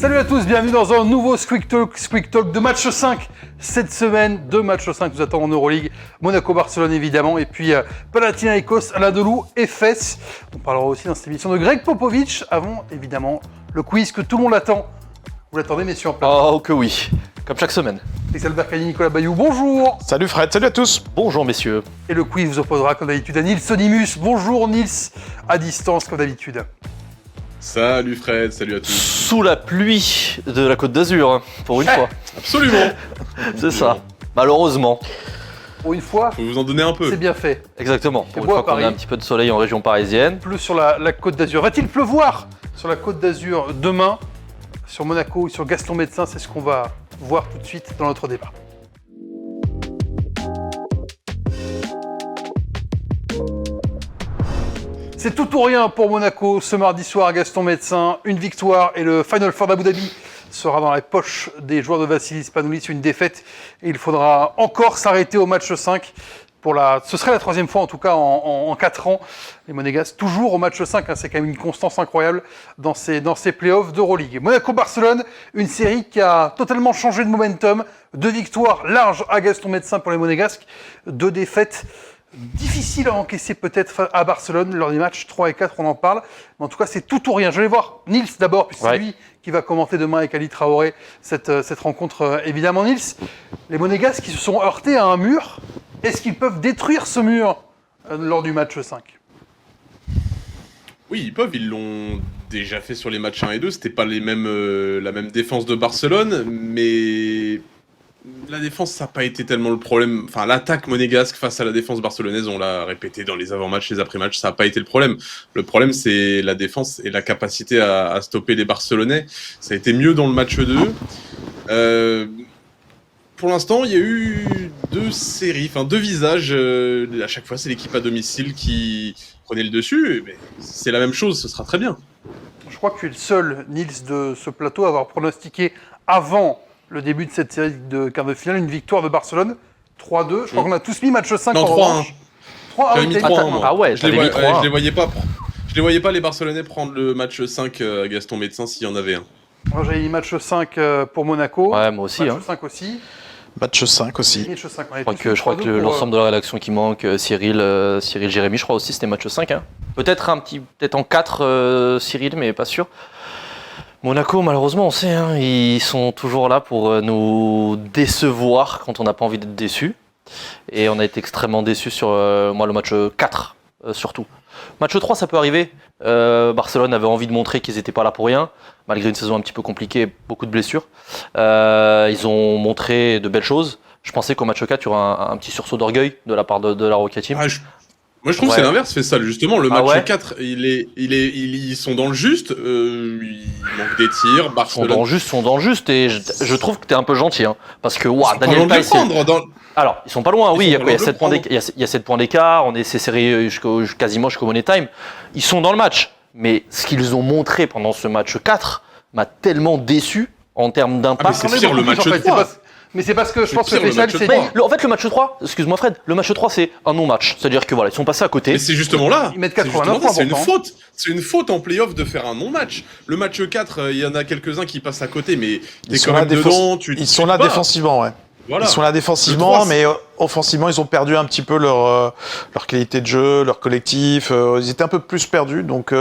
Salut à tous, bienvenue dans un nouveau Squeak Talk de match 5 cette semaine. Deux matchs 5 nous attendent en Euroleague, Monaco-Barcelone évidemment, et puis Panathinaikos, Anadolu, Efes. On parlera aussi dans cette émission de Greg Popovich, avant évidemment le quiz que tout le monde attend. Vous l'attendez messieurs en place? Oh que oui, comme chaque semaine. Texel Berkani, Nicolas Bayou, bonjour. Salut Fred, salut à tous. Bonjour messieurs. Et le quiz vous opposera comme d'habitude à Nils Sonimus. Bonjour Nils, à distance comme d'habitude. Salut Fred, salut à tous. Sous la pluie de la Côte d'Azur, hein, pour une fois. Absolument. C'est ça, malheureusement. Pour une fois, Faut vous en donner un peu. c'est bien fait. Exactement, C'est pour une beau à fois qu'on Paris. a un petit peu de soleil en région parisienne. Pleut sur la Côte d'Azur. Va-t-il pleuvoir sur la Côte d'Azur demain, sur Monaco ou sur Gaston Médecin? C'est ce qu'on va voir tout de suite dans notre débat. C'est tout ou rien pour Monaco ce mardi soir à Gaston Médecin. Une victoire et le Final Four d'Abu Dhabi sera dans les poches des joueurs de Vassilis Spanoulis. Une défaite et il faudra encore s'arrêter au match 5. Ce serait la troisième fois en tout cas en 4 ans. Les Monégasques toujours au match 5, hein, c'est quand même une constance incroyable dans ces playoffs d'Euroleague. Monaco-Barcelone, une série qui a totalement changé de momentum. 2 victoires larges à Gaston Médecin pour les Monégasques, 2 défaites difficiles à encaisser peut-être à Barcelone lors des matchs 3 et 4, on en parle. Mais en tout cas, c'est tout ou rien. Je vais voir Nils d'abord, puisque c'est lui qui va commenter demain avec Ali Traoré cette rencontre. Évidemment, Nils, les Monégasques qui se sont heurtés à un mur, est-ce qu'ils peuvent détruire ce mur lors du match 5 ? Oui, ils peuvent, ils l'ont déjà fait sur les matchs 1 et 2. C'était pas la même défense de Barcelone, mais la défense, ça n'a pas été tellement le problème. Enfin, l'attaque monégasque face à la défense barcelonaise, on l'a répété dans les avant-matchs, les après-matchs, ça n'a pas été le problème. Le problème, c'est la défense et la capacité à stopper les Barcelonais. Ça a été mieux dans le match 2. Pour l'instant, il y a eu 2 visages. À chaque fois, c'est l'équipe à domicile qui prenait le dessus. Mais c'est la même chose, ce sera très bien. Je crois que tu es le seul, Nils, de ce plateau à avoir pronostiqué avant le début de cette série de quart de finale une victoire de Barcelone 3-2. Je crois qu'on a tous mis match 5 Non, en 3-1. revanche. 3-1. J'avais mis 3-1, moi. Ah ouais, Je les j'avais mis 3-1. je les voyais pas. Je les voyais pas les Barcelonais prendre le match 5 à Gaston Médecin s'il y en avait un. Moi, j'avais mis match 5 pour Monaco. Ouais, moi aussi. Match Hein. 5 aussi. Match 5 aussi. Match 5, Je crois que l'ensemble de la rédaction qui manque, Cyril, Jérémy, je crois aussi c'était match 5. Hein. Peut-être en 4, Cyril, mais pas sûr. Monaco, malheureusement, on sait, hein, ils sont toujours là pour nous décevoir quand on n'a pas envie d'être déçu. Et on a été extrêmement déçus sur moi le match 4, surtout. Match 3, ça peut arriver. Barcelone avait envie de montrer qu'ils n'étaient pas là pour rien, malgré une saison un petit peu compliquée, beaucoup de blessures. Ils ont montré de belles choses. Je pensais qu'au match 4, il y aurait un petit sursaut d'orgueil de la part de la Roca Team. Moi, je trouve que c'est l'inverse, fait ça. Justement, le match 4, ils sont dans le juste. Il manque des tirs. Barcelone. Sont dans le juste. Et je trouve que t'es un peu gentil. Hein, parce que, Daniel Theis. Alors, ils sont pas loin, oui. Il y a 7 points d'écart. On est serré quasiment jusqu'au Money Time. Ils sont dans le match. Mais ce qu'ils ont montré pendant ce match 4 m'a tellement déçu en termes d'impact. Mais c'est pire le match 3. Mais c'est parce que je pense que Faisal, c'est... En fait, le match 3, excuse-moi Fred, le match 3, c'est un non-match. C'est-à-dire que voilà, ils sont passés à côté. Mais c'est justement là. Ils mettent 89 points. C'est une faute. C'est une faute en play-off de faire un non-match. Le match 4, il y en a quelques-uns qui passent à côté, mais t'es quand même dedans. Ils sont là défensivement, ouais. Voilà. Ils sont là défensivement, mais offensivement, ils ont perdu un petit peu leur qualité de jeu, leur collectif. Ils étaient un peu plus perdus. Donc,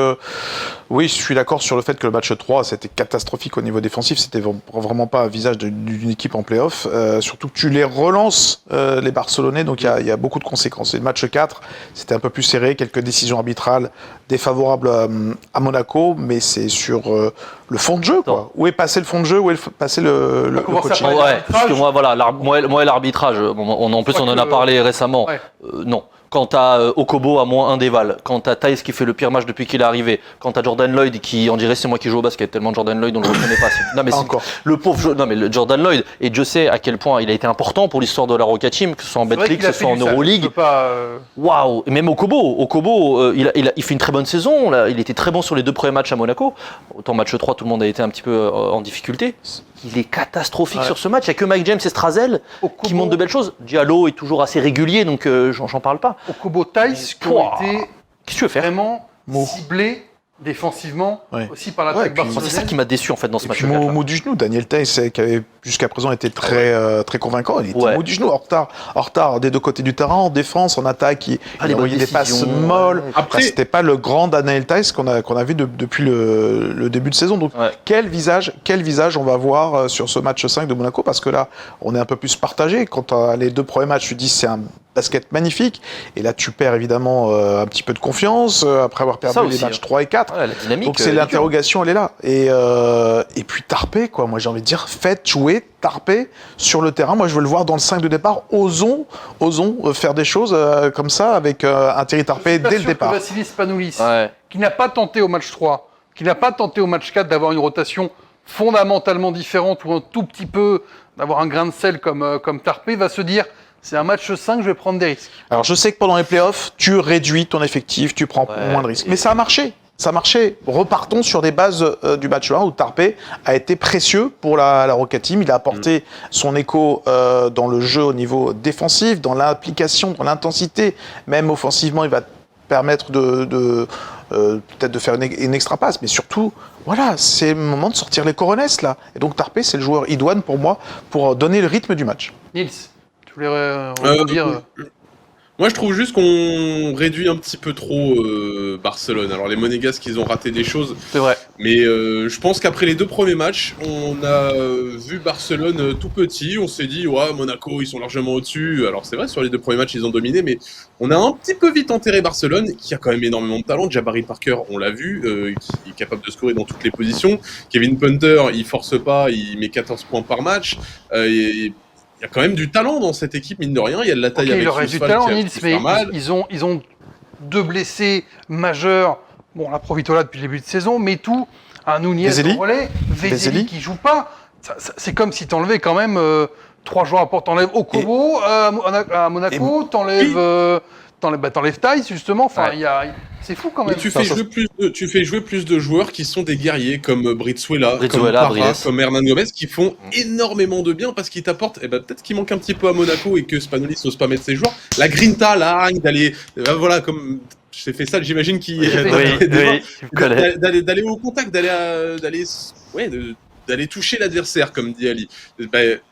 oui, je suis d'accord sur le fait que le match 3, c'était catastrophique au niveau défensif. C'était vraiment pas un visage d'une équipe en play-off. Surtout que tu les relances, les Barcelonais. Donc, il y a beaucoup de conséquences. Et le match 4, c'était un peu plus serré. Quelques décisions arbitrales défavorables à Monaco. Mais c'est sur le fond de jeu, quoi. Où est passé le fond de jeu? Où est passé le coaching? Ouais, parce que moi, l'arbitrage, en plus on en a parlé récemment. Ouais. Non. Quand t'as Okobo à -1 d'éval, quand t'as Theis qui fait le pire match depuis qu'il est arrivé, quand t'as Jordan Lloyd qui, on dirait c'est moi qui joue au basket, tellement Jordan Lloyd on le reconnaît pas. Non mais encore. Le pauvre, non mais le Jordan Lloyd, et je sais à quel point il a été important pour l'histoire de la Roca Team, que ce soit en Betclic, que ce soit en Euroleague. Waouh. Et même Okobo, il fait une très bonne saison. Là, il était très bon sur les 2 premiers matchs à Monaco. Autant match 3, tout le monde a été un petit peu en difficulté. Il est catastrophique sur ce match. Il n'y a que Mike James et Strazel qui montrent de belles choses. Diallo est toujours assez régulier, donc j'en parle pas. Okobo, Theis qui ont été Qu'est-ce que tu veux faire vraiment ciblés défensivement, Ouais. aussi par Ouais, l'attaque et puis- Moi, barcelonaise. c'est ça qui m'a déçu en fait dans ce Et match. puis mot du genou, Daniel Theis, qui avait jusqu'à présent été très convaincant, il était Ouais. mot du genou, en retard des deux côtés du terrain, en défense, en attaque, il les envoyait bonnes des passes décisions, molles. ouais. Après- C'était pas le grand Daniel Theis qu'on a vu depuis le début de saison. Donc Ouais. quel visage on va voir sur ce match 5 de Monaco, parce que là, on est un peu plus partagé. Quand les deux premiers matchs, tu dis c'est un basket magnifique, et là tu perds évidemment un petit peu de confiance après avoir perdu Ça les aussi, matchs hein. 3 et 4. Ouais, la dynamique. Donc c'est elle est dure. l'interrogation, elle est là. Et puis Tarpé, quoi. Moi j'ai envie de dire, faites jouer Tarpé sur le terrain. Moi je veux le voir dans le 5 de départ. Osons faire des choses comme ça avec un Thierry Tarpé dès le départ. Vassilis Spanoulis, Ouais. qui n'a pas tenté au match 3, qui n'a pas tenté au match 4 d'avoir une rotation fondamentalement différente ou un tout petit peu d'avoir un grain de sel comme Tarpé, va se dire c'est un match 5, je vais prendre des risques. Alors je sais que pendant les playoffs, tu réduis ton effectif, tu prends Ouais. moins de risques. Mais ça a marché. Ça marchait. Repartons sur des bases du match 1 où Tarpé a été précieux pour la Rocket Team. Il a apporté son écho dans le jeu au niveau défensif, dans l'application, dans l'intensité. Même offensivement, il va te permettre peut-être de faire une extra passe. Mais surtout, voilà, c'est le moment de sortir les coronesses là. Et donc Tarpé, c'est le joueur idoine pour moi pour donner le rythme du match. Nils, tu voulais rebondir Moi, je trouve juste qu'on réduit un petit peu trop Barcelone. Alors, les Monégasques, ils ont raté des choses, C'est vrai. mais je pense qu'après les deux premiers matchs, on a vu Barcelone tout petit. On s'est dit, ouais, Monaco, ils sont largement au-dessus. Alors, c'est vrai, sur les deux premiers matchs, ils ont dominé, mais on a un petit peu vite enterré Barcelone, qui a quand même énormément de talent. Jabari Parker, on l'a vu, qui est capable de scorer dans toutes les positions. Kevin Punter, il force pas, il met 14 points par match. Il y a quand même du talent dans cette équipe, mine de rien. Il y a de la taille Ok, avec il aurait du Yusufal talent, qui a Nils, pu mais faire mal. ils ont deux blessés majeurs. Bon, la Provitola depuis le début de saison, mais tout, un Nunez Vezeli. au relais, Vezeli Vezeli. qui joue pas. C'est comme si t'enlevais quand même 3 joueurs à port. T'enlèves Okobo à Monaco, t'enlèves Thaïs, justement. Enfin, Ouais. c'est fou quand Mais même. tu fais jouer plus de joueurs qui sont des guerriers comme Britsuela, comme Britsuela, Parra, Briles. comme Hernan Gomez, qui font énormément de bien parce qu'ils t'apportent. Peut-être qu'il manque un petit peu à Monaco et que Spanoulis n'ose pas mettre ses joueurs. La grinta, la hargne, d'aller, voilà, comme je t'ai fait ça, j'imagine qu'il Oui, d'aller au contact, d'aller toucher l'adversaire, comme dit Ali.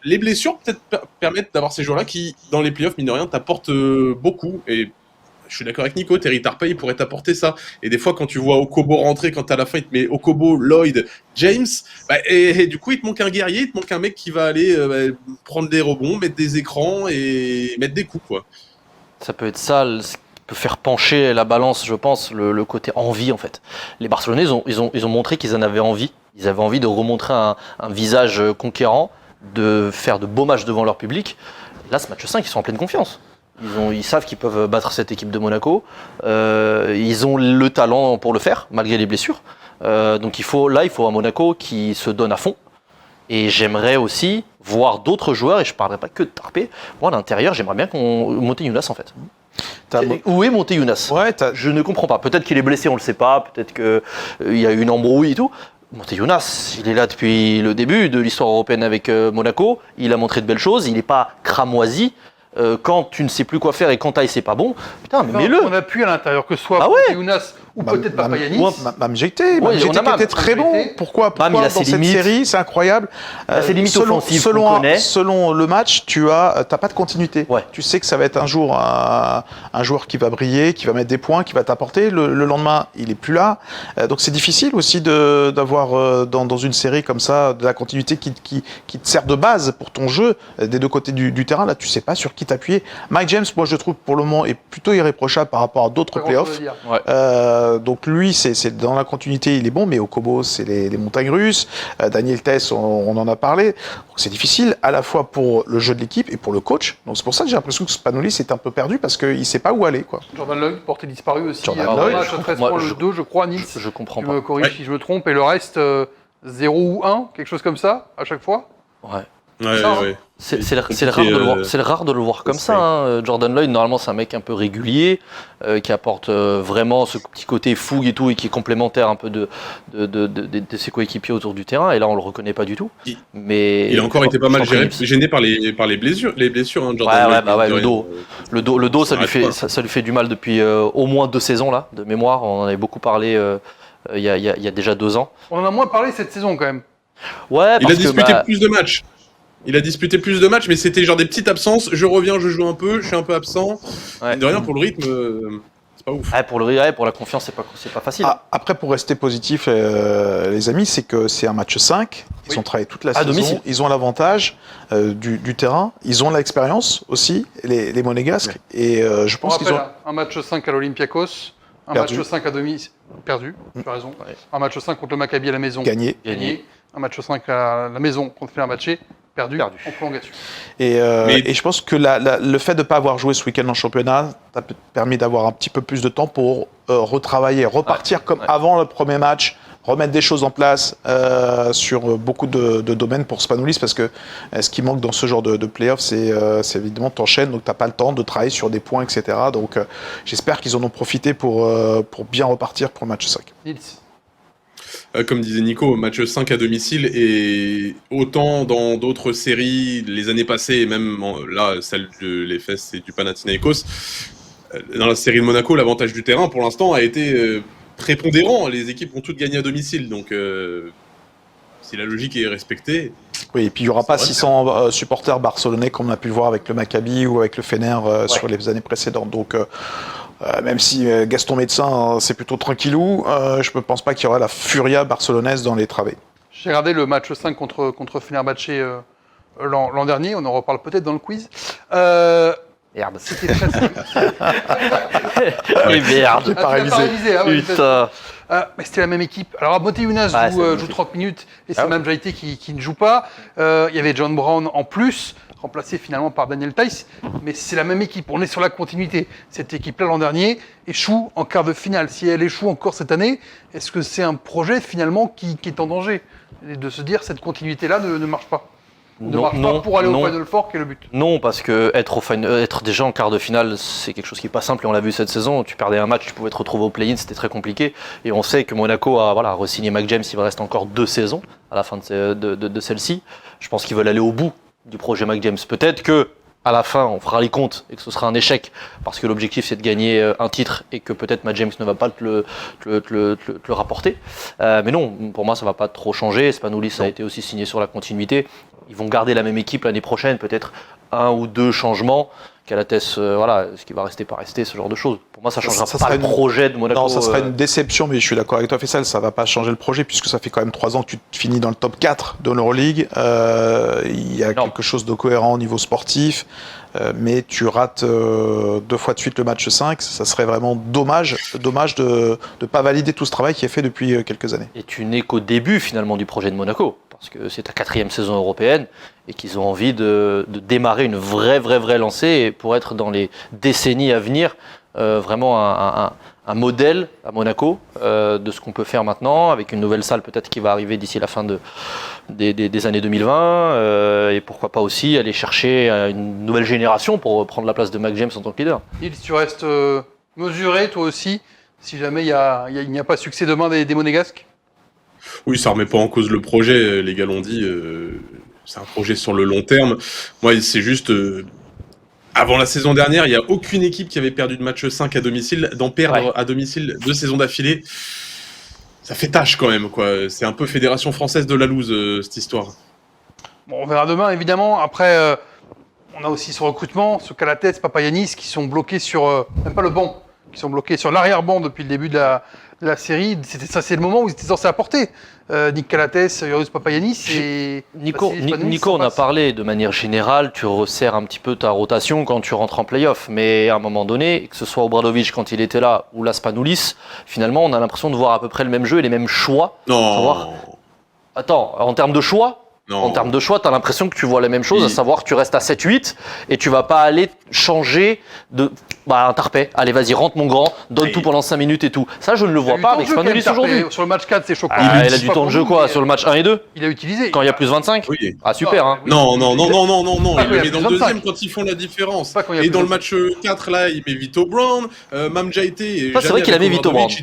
Les blessures peut-être permettent d'avoir ces joueurs-là qui, dans les playoffs, mine de rien, t'apportent beaucoup. Et je suis d'accord avec Nico, Terry Tarpey, il pourrait t'apporter ça. Et des fois, quand tu vois Okobo rentrer, quand à la fin, il te met Okobo, Lloyd, James, et du coup, il te manque un guerrier, il te manque un mec qui va aller prendre des rebonds, mettre des écrans et mettre des coups, quoi. Ça peut être ça, ce qui peut faire pencher la balance, je pense, le côté envie en fait. Les Barcelonais, ils ont montré qu'ils en avaient envie. Ils avaient envie de remontrer un visage conquérant, de faire de beaux matchs devant leur public. Là, ce match 5, ils sont en pleine confiance. Ils savent qu'ils peuvent battre cette équipe de Monaco. Ils ont le talent pour le faire, malgré les blessures. Donc il faut à Monaco qui se donne à fond. Et j'aimerais aussi voir d'autres joueurs, et je ne parlerai pas que de Tarpé. Moi, à l'intérieur, j'aimerais bien qu'on monte Younas en fait. Où est monté Younas? Ouais, Je ne comprends pas. Peut-être qu'il est blessé, on ne le sait pas. Peut-être qu'il y a eu une embrouille et tout. Monté Younas, il est là depuis le début de l'histoire européenne avec Monaco. Il a montré de belles choses. Il n'est pas cramoisi. Quand tu ne sais plus quoi faire et quand Thaïs c'est pas bon, putain, mais mets-le. On appuie à l'intérieur, que ce soit Ah ouais. Younas ou peut-être Papayanis. Mamjete Ouais, on a qui Mam. était très bon. Mamjete. Pourquoi Mam, il a dans ses cette limites. série, c'est incroyable. Il a ses limites offensives qu'on connaît. Selon le match, tu n'as pas de continuité. Ouais. Tu sais que ça va être un jour un joueur qui va briller, qui va mettre des points, qui va t'apporter. Le lendemain, il est plus là. Donc c'est difficile aussi d'avoir dans une série comme ça de la continuité qui te sert de base pour ton jeu des deux côtés du terrain. Là, tu sais pas sur qui t'appuyer. Mike James, moi je trouve pour le moment est plutôt irréprochable par rapport à d'autres playoffs. Donc lui, c'est dans la continuité, il est bon, mais Okobo, c'est les montagnes russes. Daniel Theis, on en a parlé. Donc c'est difficile à la fois pour le jeu de l'équipe et pour le coach. Donc c'est pour ça que j'ai l'impression que Spanoulis est un peu perdu parce qu'il sait pas où aller, quoi. Jordan Lloyd, porté disparu aussi. Jordan Un Lloyd, match je à 13 comprends- points, moi, le 2, je crois, Nils. Je comprends Tu pas. me corriges si je me trompe. Et le reste, 0 ou 1, quelque chose comme ça, à chaque fois. Ouais. Ouais, Ça, ouais. C'est compliqué, rare de le voir comme c'est ça. Hein. Jordan Lloyd, normalement, c'est un mec un peu régulier, qui apporte vraiment ce petit côté fougue et tout, et qui est complémentaire un peu de ses coéquipiers autour du terrain. Et là, on le reconnaît pas du tout. Mais Il a encore été pas mal je gêné par les blessures, hein, Ouais, Jordan Lloyd, bah ouais, mine de le rien. dos. Le dos, ça arrête lui pas. fait du mal depuis au moins 2 saisons là, de mémoire. On en avait beaucoup parlé il y a déjà 2 ans. On en a moins parlé cette saison quand même. Ouais, Il a parce que disputé plus de matchs. Il a disputé plus de matchs, mais c'était genre des petites absences. Je reviens, je joue un peu, je suis un peu absent. Ouais. Mine de rien, pour le rythme, c'est pas ouf. Ouais, pour la confiance, c'est pas facile. Après, pour rester positif, les amis, c'est que c'est un match 5. Ils ont travaillé toute la saison. Domicile. Ils ont l'avantage du terrain. Ils ont l'expérience aussi, les Monégasques. Et je On pense qu'ils rappelle, ont. un match 5 à l'Olympiakos, un Perdu. match 5 à demi perdu, tu as raison. Ouais. Un match 5 contre le Maccabi à la maison, Gagné. Gagné. Un match 5 à la maison contre Fenerbahçe, perdu. En prolongation. Et Mais- je pense que le fait de ne pas avoir joué ce week-end en championnat t'a permis d'avoir un petit peu plus de temps pour retravailler, repartir comme avant le premier match, remettre des choses en place sur beaucoup de domaines pour Spanoulis, parce que ce qui manque dans ce genre de play-off, c'est évidemment t'enchaînes, donc t'as pas le temps de travailler sur des points, etc. Donc j'espère qu'ils en ont profité pour bien repartir pour le match 5. Nils. Comme disait Nico, match 5 à domicile, et autant dans d'autres séries, les années passées, et même là, celle de l'Efes et du Panathinaikos, dans la série de Monaco, l'avantage du terrain, pour l'instant, a été prépondérant. Les équipes ont toutes gagné à domicile, donc si la logique est respectée... Oui, et puis il n'y aura pas Ça va 600 supporters barcelonais comme on a pu le voir avec le Maccabi ou avec le Fener sur les années précédentes. Donc, même si Gaston Médecin, c'est plutôt tranquillou, je ne pense pas qu'il y aura la furia barcelonaise dans les travées. J'ai regardé le match 5 contre Fenerbahçe l'an dernier, on en reparle peut-être dans le quiz. Merde. C'était très simple. Oui, merde. J'ai pas Ah, tu l'as révisé. ah ouais, Putain. mais c'était la même équipe. Alors, Moté Younas Ouais, joue c'est 30 minutes et c'est Ah ouais. même Jaité qui ne joue pas. Il y avait John Brown en plus, remplacé finalement par Daniel Tice. Mais c'est la même équipe. On est sur la continuité. Cette équipe-là, l'an dernier, échoue en quart de finale. Si elle échoue encore cette année, est-ce que c'est un projet finalement qui est en danger? Et de se dire cette continuité-là ne marche pas. Ne marche pas pour aller au Final Four, qui est le but. Non, parce que être déjà en quart de finale, c'est quelque chose qui n'est pas simple et on l'a vu cette saison. Tu perdais un match, tu pouvais te retrouver au play-in, c'était très compliqué. Et on sait que Monaco a re-signé Mac James, il va rester encore 2 saisons à la fin de celle-ci. Je pense qu'ils veulent aller au bout du projet Mac James. Peut-être que à la fin, on fera les comptes et que ce sera un échec parce que l'objectif c'est de gagner un titre et que peut-être Mac James ne va pas te le rapporter. Mais non, pour moi ça ne va pas trop changer. Spanoulis a été aussi signé sur la continuité. Ils vont garder la même équipe l'année prochaine, peut-être 1 ou 2 changements. Calates, ce qui va rester pas rester, ce genre de choses. Pour moi, ça ne changera Ça pas sera le projet de Monaco. Non, ça serait une déception, mais je suis d'accord avec toi, Faisal, ça va pas changer le projet, puisque ça fait quand même 3 ans que tu finis dans le top 4 de l'Euroleague. Il y a quelque chose de cohérent au niveau sportif, mais tu rates 2 fois de suite le match 5. Ça serait vraiment dommage de ne pas valider tout ce travail qui est fait depuis quelques années. Et tu n'es qu'au début, finalement, du projet de Monaco. Parce que c'est ta 4e saison européenne et qu'ils ont envie de démarrer une vraie lancée pour être dans les décennies à venir vraiment un modèle à Monaco de ce qu'on peut faire maintenant avec une nouvelle salle peut-être qui va arriver d'ici la fin des années 2020 et pourquoi pas aussi aller chercher une nouvelle génération pour prendre la place de Mac James en tant que leader. Nils, tu restes mesuré toi aussi, si jamais il n'y a pas succès demain des Monégasques? Oui, ça remet pas en cause le projet, les gars l'ont dit, c'est un projet sur le long terme. Moi, c'est juste, avant la saison dernière, il n'y a aucune équipe qui avait perdu de match 5 à domicile, d'en perdre à domicile 2 saisons d'affilée, ça fait tâche quand même, quoi. C'est un peu Fédération Française de la loose, cette histoire. Bon, on verra demain, évidemment. Après, on a aussi ce recrutement, ce Calates, Papagiannis, qui sont bloqués sur, même pas le banc, qui sont bloqués sur l'arrière-banc depuis le début de la série. C'est le moment où ils étaient censés apporter. Nick Calates, Joris Papagiannis et... Nico, Vassilis on a passe. parlé de manière générale, tu resserres un petit peu ta rotation quand tu rentres en play-off. Mais à un moment donné, que ce soit Obradovic quand il était là ou Spanoulis, finalement on a l'impression de voir à peu près le même jeu et les mêmes choix. Non, Attends, en termes de choix, non. En termes de choix, tu as l'impression que tu vois la même chose, à savoir que tu restes à 7-8 et tu vas pas aller changer de. Un tarpet, allez vas-y, rentre mon grand, donne tout pendant 5 minutes et tout. Ça, je ne le vois pas avec Spanoulis aujourd'hui. Sur le match 4, c'est choquant. Il a du temps de jeu quoi, sur le match 1 et 2 Il a utilisé. quand il y a plus 25. Oui. Ah super, hein. Non, il le met dans le 25. deuxième quand ils font la différence. Pas quand il y a Et plus dans le 25. match 4, là, il met Vito Brown, Mam Jaité. Ça, c'est vrai qu'il a mis Vito Brown. Ça,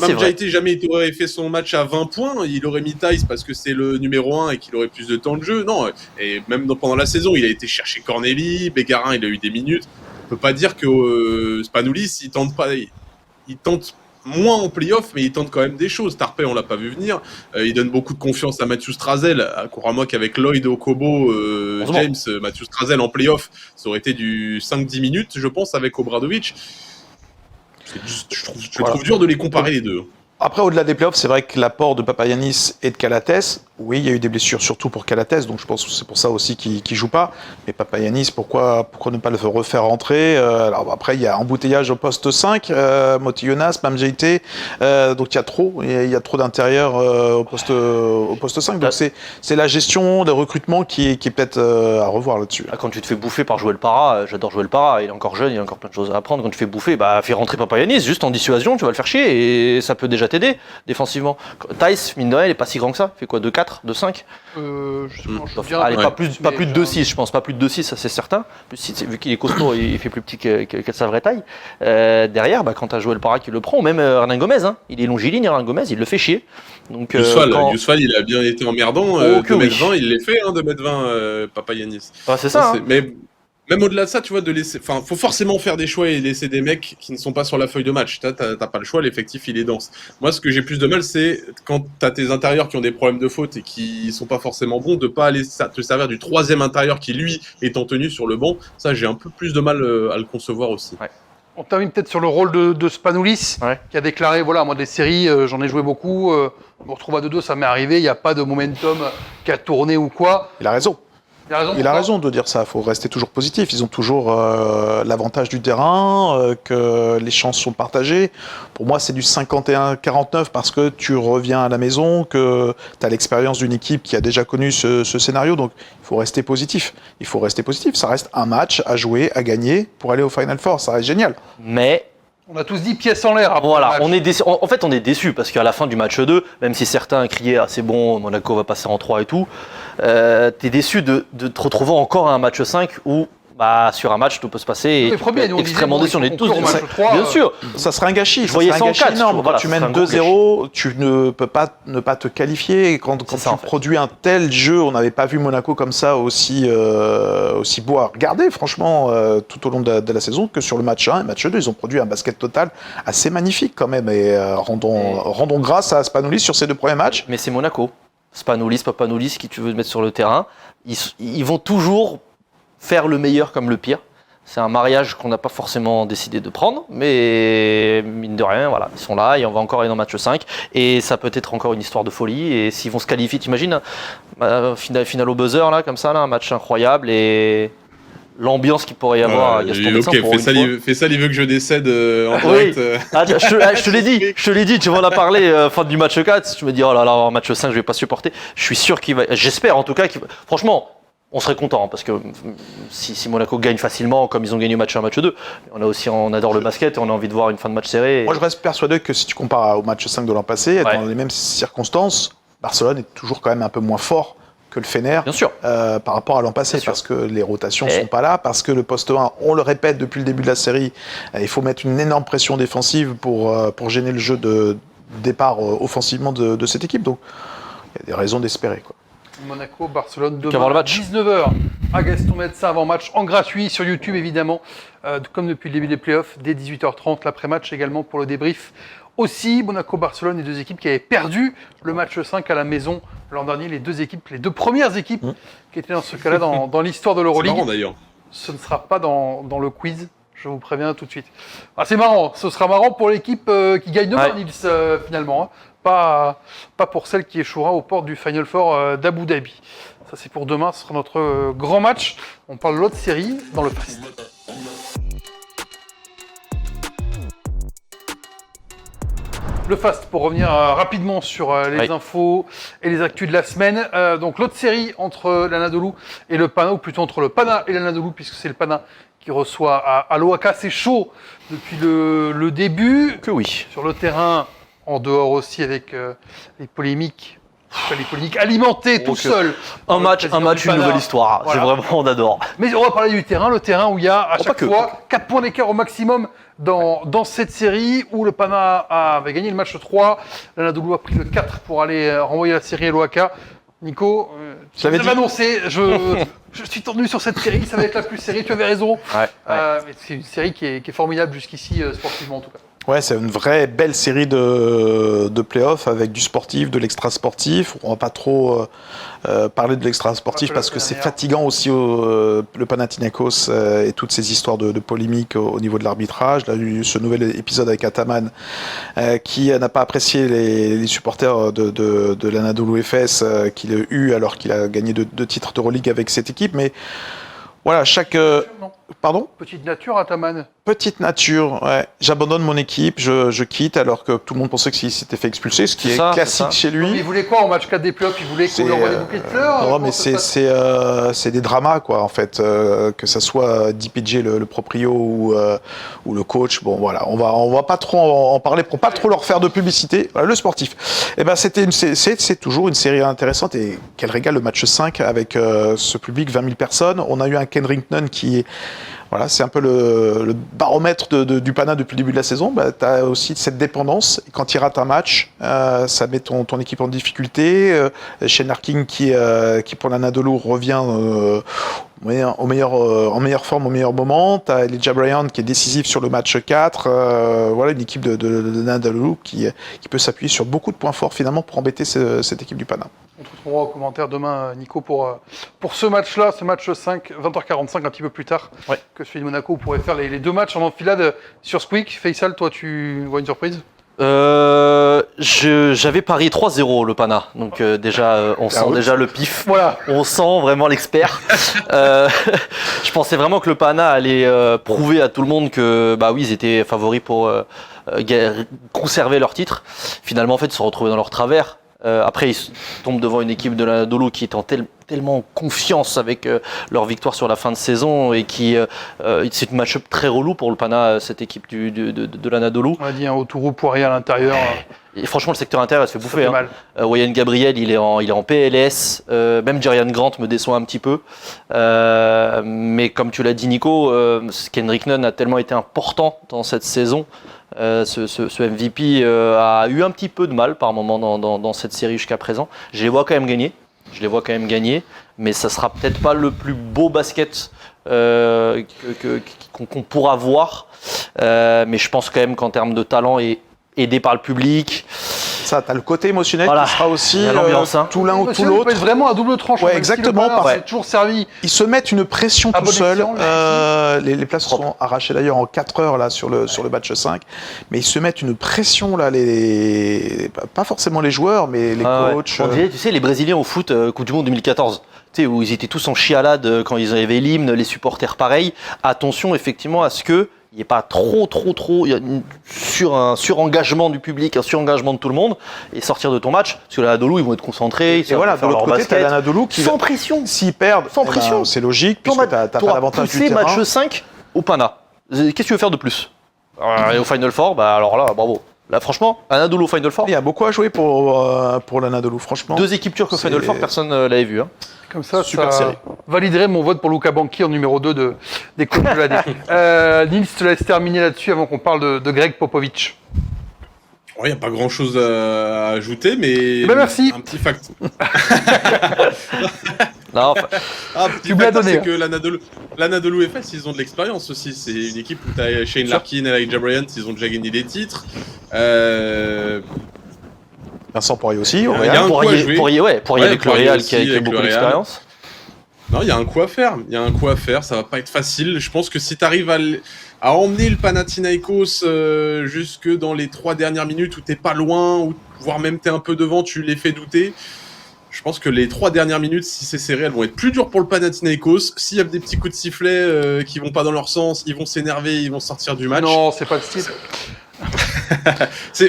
c'est Mam vrai. Jaité, jamais il aurait fait son match à 20 points, il aurait mis Tice parce que c'est le numéro 1 et qu'il aurait plus de temps de jeu. Non, et même pendant la saison, il a été chercher Corneli, Bégarin, il a eu des minutes. On peut pas dire que Spanoulis, il tente pas. Il tente moins en play-off, mais il tente quand même des choses. Tarpey, on l'a pas vu venir. Il donne beaucoup de confiance à Mathieu Strazel, à Kouramok avec Lloyd, Okobo, James. Mathieu Strazel en play-off, ça aurait été du 5-10 minutes, je pense, avec Obradovic. Je trouve dur de les comparer les deux. Après, au-delà des playoffs, c'est vrai que l'apport de Papagiannis et de Calates, oui, il y a eu des blessures, surtout pour Calates, donc je pense que c'est pour ça aussi qu'il ne joue pas. Mais Papagiannis, pourquoi ne pas le refaire rentrer Alors après, il y a embouteillage au poste 5, Motillonas, Mamjeité, donc il y a trop d'intérieur au poste 5. Donc c'est la gestion de recrutement qui est peut-être à revoir là-dessus. Quand tu te fais bouffer par Joël Para, j'adore Joël Para, il est encore jeune, il a encore plein de choses à apprendre. Quand tu te fais bouffer, fais rentrer Papagiannis, juste en dissuasion, tu vas le faire chier et ça peut déjà t'aider défensivement. Thijs, mine de rien, il est pas si grand que ça. Il fait quoi, 2-4, 2-5 Allez, pas plus de 2-6, je pense, pas plus de 2-6, ça c'est certain. Vu qu'il est costaud, il fait plus petit que sa vraie taille. Derrière, quand tu as Joël Para qui le prend, ou même Hernan Gomez, il est longiligne, Hernan Gomez, il le fait chier. Donc, Yousfal, il a bien été emmerdant. 2m20, il l'est fait, 2m20, Papagiannis. C'est ça. Mais même au-delà de ça, tu vois, faut forcément faire des choix et laisser des mecs qui ne sont pas sur la feuille de match. T'as pas le choix, l'effectif il est dense. Moi, ce que j'ai plus de mal, c'est quand t'as tes intérieurs qui ont des problèmes de faute et qui sont pas forcément bons, de pas aller te servir du troisième intérieur qui lui est en tenue sur le banc. Ça, j'ai un peu plus de mal à le concevoir aussi. Ouais. On termine peut-être sur le rôle de Spanoulis, qui a déclaré, voilà, moi des séries, j'en ai joué beaucoup, on me retrouve à 2-2, ça m'est arrivé, il n'y a pas de momentum qui a tourné ou quoi. Il a raison. Il a raison de dire ça, il faut rester toujours positif. Ils ont toujours l'avantage du terrain, que les chances sont partagées. Pour moi, c'est du 51-49 parce que tu reviens à la maison, que tu as l'expérience d'une équipe qui a déjà connu ce scénario. Donc, il faut rester positif. Ça reste un match à jouer, à gagner pour aller au Final Four. Ça reste génial. Mais on a tous dit pièce en l'air. Voilà, on est déçus. En fait, on est déçus parce qu'à la fin du match 2, même si certains criaient c'est bon, Monaco va passer en 3 et tout, t'es déçu de te retrouver encore à un match 5 où sur un match tout peut se passer. Extrêmement déçu, on est tous déçus. Bien sûr. Ça serait un gâchis. Je voyais ça en 4. Énorme. Quand tu mènes 2-0, tu ne peux pas ne pas te qualifier. Et quand tu produis un tel jeu, on n'avait pas vu Monaco comme ça aussi beau à regarder, franchement, tout au long de la saison, que sur le match 1 et match 2. Ils ont produit un basket total assez magnifique quand même. Et rendons grâce à Spanoulis sur ces 2 premiers matchs. Mais c'est Monaco. Spanoulis, Papanoulis, qui tu veux mettre sur le terrain, ils vont toujours faire le meilleur comme le pire. C'est un mariage qu'on n'a pas forcément décidé de prendre, mais mine de rien, voilà, ils sont là et on va encore aller dans le match 5. Et ça peut être encore une histoire de folie. Et s'ils vont se qualifier, t'imagines, finale au buzzer, là, comme ça, là, un match incroyable et l'ambiance qu'il pourrait y avoir à Gaston Médecin. Fais ça, il veut que je décède en direct. Je te l'ai dit, tu vas en parler fin du match 4. Tu me dis, oh là là, en match 5, je vais pas supporter. Je suis sûr qu'il va. J'espère en tout cas qu'il va. Franchement. On serait content parce que si Monaco gagne facilement comme ils ont gagné au match 1, match 2, on adore le basket et on a envie de voir une fin de match serrée. Moi je reste persuadé que si tu compares au match 5 de l'an passé, dans les mêmes circonstances, Barcelone est toujours quand même un peu moins fort que le Fener par rapport à l'an passé parce que les rotations ne sont pas là, parce que le poste 1, on le répète depuis le début de la série, il faut mettre une énorme pression défensive pour gêner le jeu de départ offensivement de cette équipe. Donc il y a des raisons d'espérer, quoi. Monaco, Barcelone, demain, 19h à Gaston Médecin, avant-match en gratuit sur YouTube évidemment, comme depuis le début des playoffs, dès 18h30, l'après-match également pour le débrief. Aussi, Monaco-Barcelone, les 2 équipes qui avaient perdu le match 5 à la maison l'an dernier, les 2 premières équipes qui étaient dans ce cas-là dans l'histoire de l'Euroleague. C'est marrant d'ailleurs. Ce ne sera pas dans le quiz, je vous préviens tout de suite. C'est marrant, ce sera marrant pour l'équipe qui gagne demain, Nils, finalement. Pas pour celle qui échouera aux portes du Final Four d'Abu Dhabi. Ça, c'est pour demain, ce sera notre grand match. On parle de l'autre série dans le Fast. Le Fast, pour revenir rapidement sur les infos et les actus de la semaine. Donc, l'autre série entre l'Anadolu et le Pana, ou plutôt entre le Pana et l'Anadolu, puisque c'est le Pana qui reçoit à l'OAK. C'est chaud depuis le début. Que oui. Sur le terrain, en dehors aussi avec les polémiques alimentées tout seul. Un match, une nouvelle histoire. Voilà. C'est vraiment, on adore. Mais on va parler du terrain, le terrain où il y a à chaque fois 4 points d'écart au maximum dans cette série, où le Pana avait gagné le match 3. L'Anadolu a pris le 4 pour aller renvoyer la série à l'OAK. Nico, tu l'avais annoncé, je suis tenu sur cette série, ça va être la plus série, tu avais raison. Mais c'est une série qui est formidable jusqu'ici, sportivement en tout cas. Ouais, c'est une vraie belle série de playoffs avec du sportif, de l'extra-sportif. On va pas trop parler de l'extra-sportif parce que c'est fatigant aussi le Panathinaikos et toutes ces histoires de polémiques au niveau de l'arbitrage. Là, il y a eu ce nouvel épisode avec Ataman qui n'a pas apprécié les supporters de l'Anadolu Efes qu'il a eu alors qu'il a gagné deux titres d'Euroleague avec cette équipe. Mais voilà, Pardon ? Petite nature, Ataman. Petite nature, ouais. J'abandonne mon équipe, je quitte alors que tout le monde pensait qu'il s'était fait expulser, ce qui est classique chez lui. Il voulait quoi en match 4 des playoffs? Il voulait qu'on lui envoie des bouquets de fleurs? Non, mais c'est des dramas, quoi, en fait. Que ça soit DPJ, le proprio, ou le coach. Bon, voilà, on va pas trop en parler pour pas trop leur faire de publicité. Voilà, le sportif. Eh ben, c'est toujours une série intéressante et quel régale le match 5 avec ce public, 20 000 personnes. On a eu un Ken Rington qui est... Voilà, c'est un peu le baromètre du Pana depuis le début de la saison. Bah, tu as aussi cette dépendance. Quand il rate un match, ça met ton équipe en difficulté. Shane Larkin qui pour l'Anadolu revient en meilleure forme, au meilleur moment. Tu as Elijah Bryant qui est décisif sur le match 4. Voilà, une équipe de l'Anadolu qui peut s'appuyer sur beaucoup de points forts finalement pour embêter cette équipe du Pana. On te retrouvera aux commentaires demain, Nico, pour ce match-là, ce match 5, 20h45, un petit peu plus tard que celui de Monaco. Vous pourrez faire les deux matchs en enfilade sur Squeak. Faisal, toi, tu vois une surprise? J'avais parié 3-0 le Pana, donc déjà on sent déjà le pif, voilà. On sent vraiment l'expert. Je pensais vraiment que le Pana allait prouver à tout le monde que bah oui ils étaient favoris pour conserver leur titre. Finalement en fait ils se sont retrouvés dans leur travers. Après, ils tombent devant une équipe de l'Anadolu qui est en tellement confiance avec leur victoire sur la fin de saison et qui c'est une match-up très relou pour le Pana, cette équipe de l'Anadolu. On a dit un Oturu Poirier à l'intérieur. Et franchement, le secteur intérieur, elle se fait bouffer. Ça fait mal. Wyan Gabriel, il est en PLS. Même Jerian Grant me déçoit un petit peu. Mais comme tu l'as dit, Nico, Kendrick Nunn a tellement été important dans cette saison. Ce MVP a eu un petit peu de mal par moment dans cette série jusqu'à présent. Je les vois quand même gagner, mais ça sera peut-être pas le plus beau basket qu'on pourra voir. Mais je pense quand même qu'en termes de talent et aidé par le public. Ça, t'as le côté émotionnel qui sera aussi tout l'un ou tout l'autre. Ça peut être vraiment un double tranchant. Ouais, exactement. C'est toujours servi. Ils se mettent une pression tout seuls. Les places sont arrachées d'ailleurs en 4 heures là sur le match 5. Mais ils se mettent une pression là, pas forcément les joueurs, mais les coachs. On dirait, tu sais, les Brésiliens au foot Coupe du Monde 2014. Tu sais, où ils étaut tous en chialade quand ils avaient l'hymne, les supporters pareil. Attention effectivement à ce que il n'y a pas trop, il y a un surengagement du public, un surengagement de tout le monde, et sortir de ton match, parce que l'Anadolu, ils vont être concentrés, et voilà, de l'autre côté, t'as l'Anadolu qui sans pression. S'ils perdent, sans pression. C'est logique, puisque t'as pas l'avantage du terrain. Match 5 au Pana. Qu'est-ce que tu veux faire de plus? Et au Final Four, bah alors là, bravo. Là, franchement, Anadolu au Final Four. Il y a beaucoup à jouer pour l'Anadolu, franchement. 2 équipes turques au Final Four, personne l'avait vu. Hein. Comme ça, super ça série. Validerait mon vote pour Luka Banki en numéro 2 des coachs de l'année. Nils, je te laisse terminer là-dessus avant qu'on parle de Greg Popovich. Il n'y a pas grand-chose à ajouter, mais merci. Un petit fact. Non, tu me l'as donné. C'est que l'Anadolu Efes, ils ont de l'expérience aussi. C'est une équipe où tu as Shane Larkin et Elijah Bryant, ils ont déjà gagné des titres. Vincent Poirier aussi. Poirier avec le Real qui a beaucoup d'expérience. Non, il y a un coup à faire. Ça va pas être facile. Je pense que si tu arrives à emmener le Panathinaikos jusque dans les 3 dernières minutes où t'es pas loin, ou voire même t'es un peu devant, tu les fais douter. Je pense que les 3 dernières minutes, si c'est serré, elles vont être plus dures pour le Panathinaikos. S'il y a des petits coups de sifflet qui vont pas dans leur sens, ils vont s'énerver, ils vont sortir du match. Non, c'est pas le style.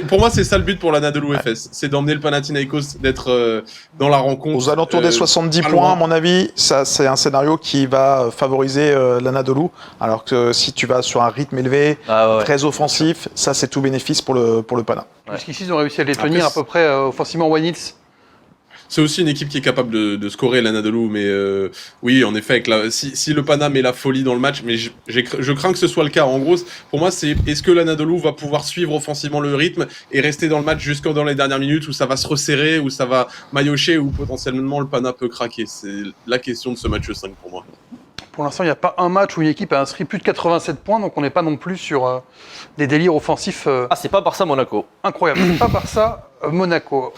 Pour moi, c'est ça le but pour l'Anadolu Efes. C'est d'emmener le Panathinaikos, d'être dans la rencontre. Aux alentours des 70 points, à mon avis, ça, c'est un scénario qui va favoriser l'Anadolu. Alors que si tu vas sur un rythme élevé, très offensif, ça, c'est tout bénéfice pour le Pana. Jusqu'ici, ils ont réussi à les tenir à peu près offensivement Wanitz. C'est aussi une équipe qui est capable de scorer l'Anadolu, mais oui, en effet, si le Pana met la folie dans le match, mais je crains que ce soit le cas. En gros, pour moi, c'est est-ce que l'Anadolu va pouvoir suivre offensivement le rythme et rester dans le match jusqu'à dans les dernières minutes où ça va se resserrer, où ça va maillotcher, où potentiellement le Pana peut craquer. C'est la question de ce match 5 pour moi. Pour l'instant, il n'y a pas un match où une équipe a inscrit plus de 87 points, donc on n'est pas non plus sur des délires offensifs Ah, c'est pas Barça Monaco. incroyables. C'est pas Barça, Monaco.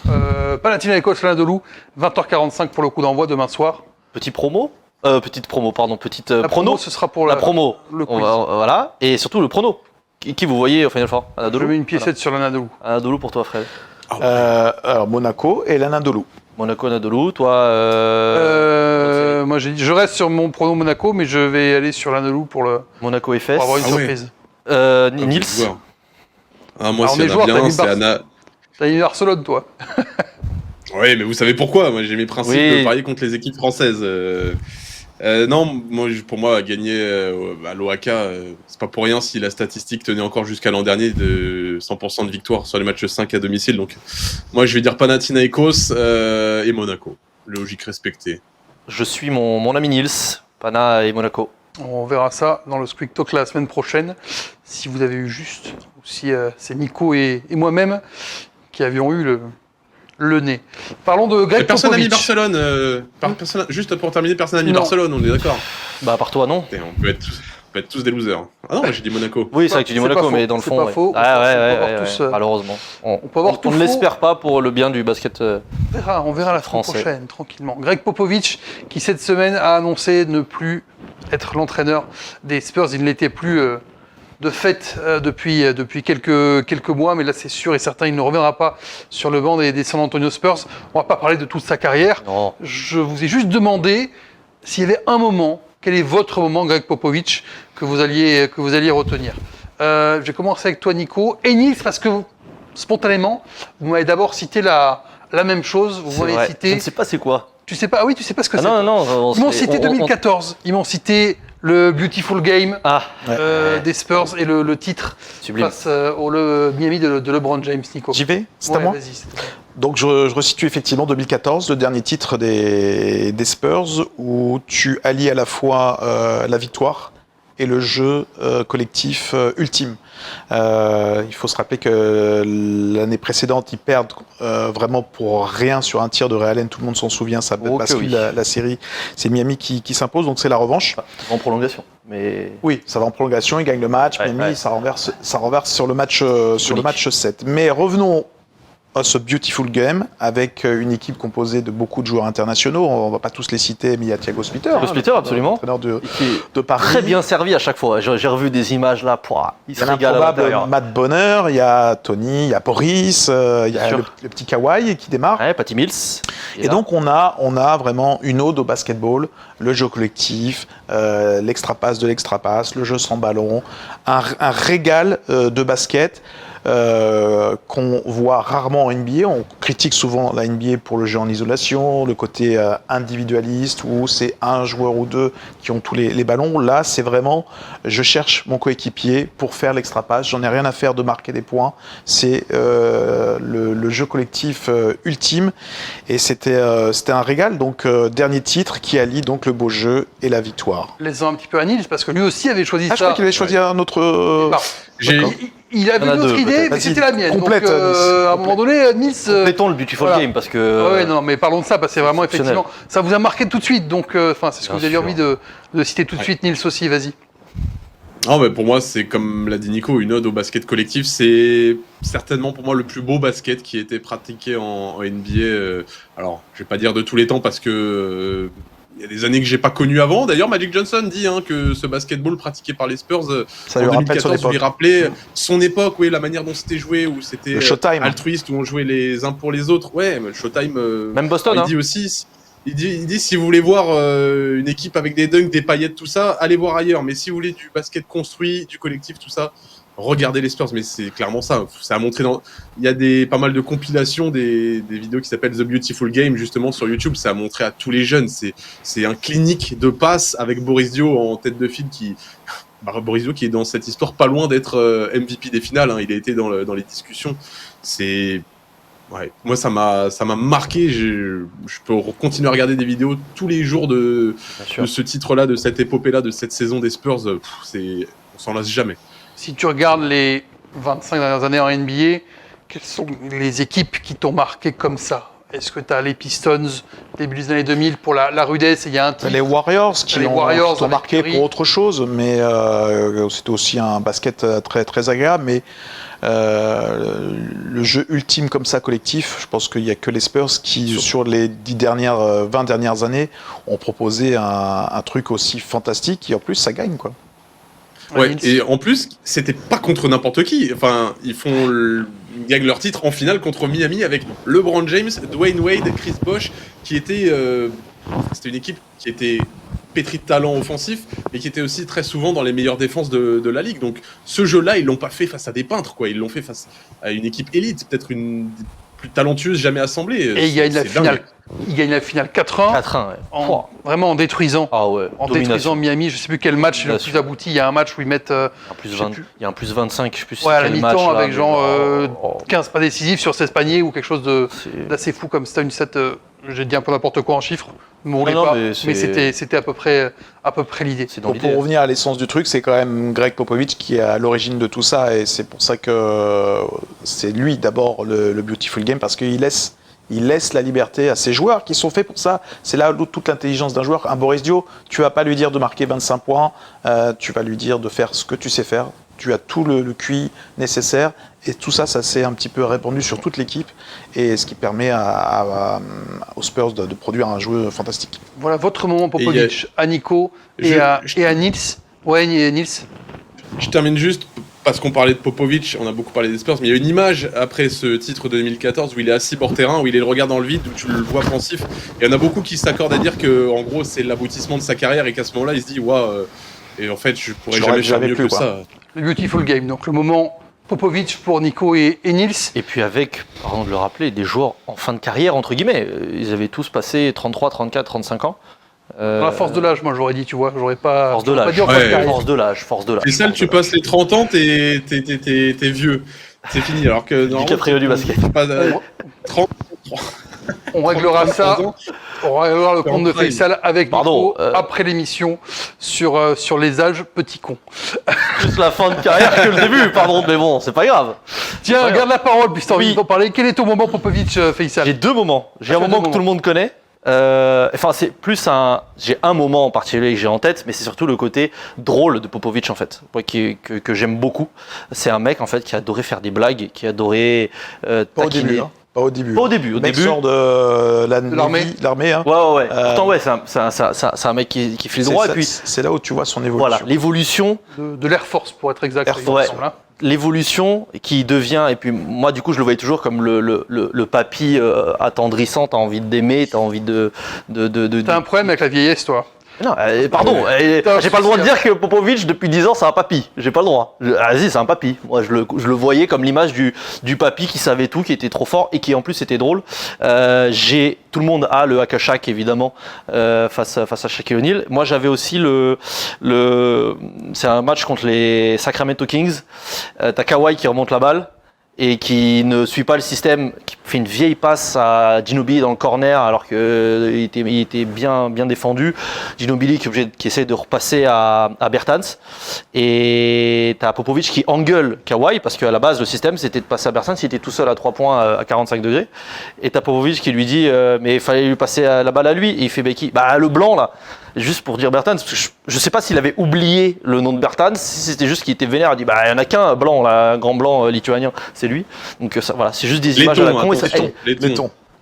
Panathinaikos Anadolu, 20h45 pour le coup d'envoi demain soir. Petite promo, petite La prono. promo, ce sera pour La promo, le on quiz. voilà. Et surtout le prono. Qui vous voyez au Final Four? Je Anadolu. mets une piécette sur l'Anadolu. Voilà. Anadolu pour toi, Fred. Alors, Monaco et l'Anadolu. Monaco, Anadolu, toi. Moi, j'ai dit, je reste sur mon prono Monaco, mais je vais aller sur l'Anadolu pour Monaco FS. avoir une Ah ouais. surprise. Nils. Ah, moi, Alors, s'il les y en joueurs, a t'as bien, mis c'est Anna. T'as mis Barcelone, toi. Oui, mais vous savez pourquoi? Moi, j'ai mes principes Oui. de parier contre les équipes françaises. Non, pour moi, gagner à l'OAK, c'est pas pour rien si la statistique tenait encore jusqu'à l'an dernier de 100% de victoire sur les matchs 5 à domicile. Donc, moi, je vais dire Panathinaikos et Monaco. Logique respectée. Je suis mon ami Nils. Pana et Monaco. On verra ça dans le Squeak Talk la semaine prochaine, si vous avez eu juste, ou si c'est Nico et moi-même qui avions eu le nez. Parlons de Et Greg personne n'a mis Popovich. Barcelone. Juste pour terminer, personne n'a mis Non. Barcelone, on est d'accord. Bah, par toi, non? Et on peut être tous des losers. Ah non, moi, j'ai dit Monaco. Oui, c'est vrai que tu dis C'est pas Monaco, faux, mais dans le c'est fond. pas ouais. faux. Ah, On peut avoir ouais, tous, malheureusement. On peut avoir tout ne faux. l'espère pas pour le bien du basket. On verra la semaine Français. prochaine, tranquillement. Greg Popovich, qui cette semaine a annoncé ne plus être l'entraîneur des Spurs. Il ne l'était plus de fait depuis quelques mois, mais là c'est sûr et certain, il ne reviendra pas sur le banc des San Antonio Spurs. On ne va pas parler de toute sa carrière. Non. Je vous ai juste demandé s'il y avait un moment, quel est votre moment, Greg Popovich, que vous alliez retenir. Je vais commencer avec toi, Nico. Et Nils, parce que spontanément, vous m'avez d'abord cité la même chose. Vous C'est m'avez vrai. Je cité. ne sais pas c'est quoi. Tu sais pas? Ah oui, tu sais pas ce que Ah c'est. non, non, non. Ils m'ont cité 2014. Ils m'ont cité le Beautiful Game Ah, des Spurs et le titre sublime. face le Miami de LeBron James, Nico. J'y vais? C'est à Ouais, moi? vas-y, c'est à toi. Donc je resitue effectivement 2014, le dernier titre des Spurs, où tu allies à la fois la victoire et le jeu collectif ultime. Il faut se rappeler que l'année précédente, ils perdent vraiment pour rien sur un tir de Ray Allen, tout le monde s'en souvient, ça Oh que bascule oui. la série. C'est Miami qui s'impose, donc c'est la revanche. En prolongation. Mais. Oui, ça va en prolongation, ils gagnent le match, Ouais, Miami, ouais. ça renverse sur le match, sur le Unique. match 7. Mais revenons à ce Beautiful Game avec une équipe composée de beaucoup de joueurs internationaux. On va pas tous les citer, mais il y a Thiago Splitter. Thiago Splitter, absolument. Entraîneur Qui est de Paris. très bien servi à chaque fois. J'ai revu des images là. Pouah, il Il y se a régale à l'improbable l'intérieur. Matt Bonner, il y a Tony, il y a Boris, il y a sûr. le petit Kawhi qui démarre. Ouais, Patty Mills. Et donc on a vraiment une ode au basketball, le jeu collectif, l'extra-pass de l'extra-pass, le jeu sans ballon, un régal de basket qu'on voit rarement en NBA. On critique souvent la NBA pour le jeu en isolation, le côté individualiste où c'est un joueur ou deux qui ont tous les ballons. Là, c'est vraiment, je cherche mon coéquipier pour faire l'extra-pass. J'en ai rien à faire de marquer des points. C'est le jeu collectif ultime. Et c'était un régal. Donc, dernier titre qui allie donc le beau jeu et la victoire. Laissons un petit peu à Nils, parce que lui aussi avait choisi Ah, je ça. crois qu'il avait choisi un autre... Bah, J'ai- il avait Il y en a une autre deux, idée, peut-être. mais Vas-y, c'était la mienne. complète, Donc, Nils. à un moment donné, Nils. Complétons le Beautiful voilà. Game parce que. Ouais, non, mais parlons de ça, parce que c'est vraiment, exceptionnel. effectivement, ça vous a marqué tout de suite. Donc, c'est ce que Bien vous aviez sûr. envie de citer tout de suite, Nils aussi, vas-y. Non, mais pour moi, c'est comme l'a dit Nico, une ode au basket collectif. C'est certainement pour moi le plus beau basket qui a été pratiqué en NBA. Alors, je vais pas dire de tous les temps parce que il y a des années que j'ai pas connu avant. D'ailleurs, Magic Johnson dit que ce basketball pratiqué par les Spurs Ça en lui rappelle son 2014 lui époque. rappelait son époque, oui, la manière dont c'était joué, où c'était Le Showtime. altruiste, où on jouait les uns pour les autres. Ouais, mais le Showtime. Même Boston, il hein. dit aussi, il dit si vous voulez voir une équipe avec des dunks, des paillettes, tout ça, allez voir ailleurs. Mais si vous voulez du basket construit, du collectif, tout ça, regardez les Spurs. Mais c'est clairement ça. Ça a montré dans. Il y a pas mal de compilations, des vidéos qui s'appellent The Beautiful Game justement sur YouTube. Ça a montré à tous les jeunes. C'est un clinique de passe avec Boris Dio en tête de file Boris Dio qui est dans cette histoire pas loin d'être MVP des finales. Hein. Il a été dans les discussions. Ouais, moi ça m'a marqué. Je peux continuer à regarder des vidéos tous les jours de Bien sûr. ce titre-là, de cette épopée-là, de cette saison des Spurs. On s'en lasse jamais. Si tu regardes les 25 dernières années en NBA, quelles sont les équipes qui t'ont marqué comme ça? Est-ce que tu as les Pistons début des années 2000 pour la rudesse et il y a un titre. Les Warriors qui Les ont Warriors marqué avec Curry. pour autre chose, mais c'était aussi un basket très, très agréable. Mais le jeu ultime comme ça, collectif, je pense qu'il n'y a que les Spurs qui, sur les 20 dernières années, ont proposé un truc aussi fantastique et en plus, ça gagne, quoi. Ouais, et en plus, c'était pas contre n'importe qui. Enfin, ils gagnent leur titre en finale contre Miami avec LeBron James, Dwayne Wade, Chris Bosh, qui était. C'était une équipe qui était pétrie de talent offensif, mais qui était aussi très souvent dans les meilleures défenses de la ligue. Donc, ce jeu-là, ils l'ont pas fait face à des peintres, quoi. Ils l'ont fait face à une équipe élite, peut-être une des plus talentueuses jamais assemblée. Et il gagne la finale. Il gagne la finale 4-1. 4-1, ouais. Vraiment en détruisant. Ah ouais, Détruisant Miami, je sais plus quel match est le plus abouti. Il y a un match où ils mettent. Il y a un plus 25, je sais plus Ouais, à la quel mi-temps match, là, avec genre 15 pas décisifs sur 16 paniers ou quelque chose d'assez fou comme c'était une set. J'ai dit un peu n'importe quoi en chiffres, mais on l'est pas. Mais c'était à peu près l'idée. C'est dans Pour revenir à l'essence du truc, c'est quand même Greg Popovich qui est à l'origine de tout ça et c'est pour ça que c'est lui d'abord le Beautiful Game parce qu'il laisse la liberté à ses joueurs qui sont faits pour ça. C'est là toute l'intelligence d'un joueur. Un Boris Dio, tu vas pas lui dire de marquer 25 points, tu vas lui dire de faire ce que tu sais faire. Tu as tout le QI nécessaire et tout ça s'est un petit peu répandu sur toute l'équipe et ce qui permet aux Spurs de produire un jeu fantastique. Voilà votre moment Popovich à Nico et à Nils. Ouais, Nils. Je termine juste parce qu'on parlait de Popovich, on a beaucoup parlé des Spurs, mais il y a une image après ce titre de 2014 où il est assis bord terrain, où il est le regard dans le vide, où tu le vois pensif. Et il y en a beaucoup qui s'accordent à dire que en gros c'est l'aboutissement de sa carrière et qu'à ce moment-là il se dit waouh, et en fait je pourrais jamais faire mieux que ça. Le Beautiful Game, donc le moment Popovich pour Nico et Nils. Et puis avec, pardon de le rappeler, des joueurs en fin de carrière, entre guillemets. Ils avaient tous passé 33, 34, 35 ans. Dans la force de l'âge, moi j'aurais dit, tu vois, j'aurais pas. Force de l'âge. Force de l'âge. Et ça, tu passes les 30 ans, t'es vieux. C'est fini. Alors que du Caprio du basket. 30. On réglera ça. On réglera le compte de Faisal avec Nico après l'émission sur les âges petits cons. Plus la fin de carrière que le début, pardon, mais bon, c'est pas grave. Tiens, garde la parole, puisque t'as envie d'en parler. Quel est ton moment Popovich, Faisal ? J'ai deux moments. J'ai un moment que tout le monde connaît. C'est plus j'ai un moment en particulier que j'ai en tête, mais c'est surtout le côté drôle de Popovich en fait, que j'aime beaucoup. C'est un mec en fait qui adorait faire des blagues, qui adorait taquiner. Pas au début. Pas au début. Le mec sort de l'armée. Hein. Ouais. Pourtant, c'est un mec qui file droit. Et puis, c'est là où tu vois son évolution. Voilà, l'évolution. De l'Air Force, pour être exact. L'évolution qui devient, et puis moi, du coup, je le voyais toujours comme le papy attendrissant. T'as envie d'aimer, t'as envie de. T'as un problème avec la vieillesse, toi ? Non, pardon, j'ai pas le droit de dire que Popovich depuis 10 ans c'est un papy, j'ai pas le droit. Vas-y, c'est un papy. Moi je le voyais comme l'image du papy qui savait tout, qui était trop fort et qui en plus était drôle. Tout le monde a le Hack-a-Shaq évidemment face à Shaquille O'Neal. Moi j'avais aussi c'est un match contre les Sacramento Kings. T'as Kawhi qui remonte la balle et qui ne suit pas le système, qui fait une vieille passe à Ginobili dans le corner alors qu'il était bien défendu. Ginobili qui essaie de repasser à Bertans. Et t'as Popovich qui engueule Kawhi parce qu'à la base le système c'était de passer à Bertans, il était tout seul à 3 points à 45 degrés. Et t'as Popovich qui lui dit mais il fallait lui passer la balle à lui. Et il fait Becky, le blanc là. Juste pour dire Bertans, je sais pas s'il avait oublié le nom de Bertans, si c'était juste qu'il était vénère, il dit il y en a qu'un blanc là, un grand blanc lituanien, c'est lui. Donc voilà, c'est juste des images à la con.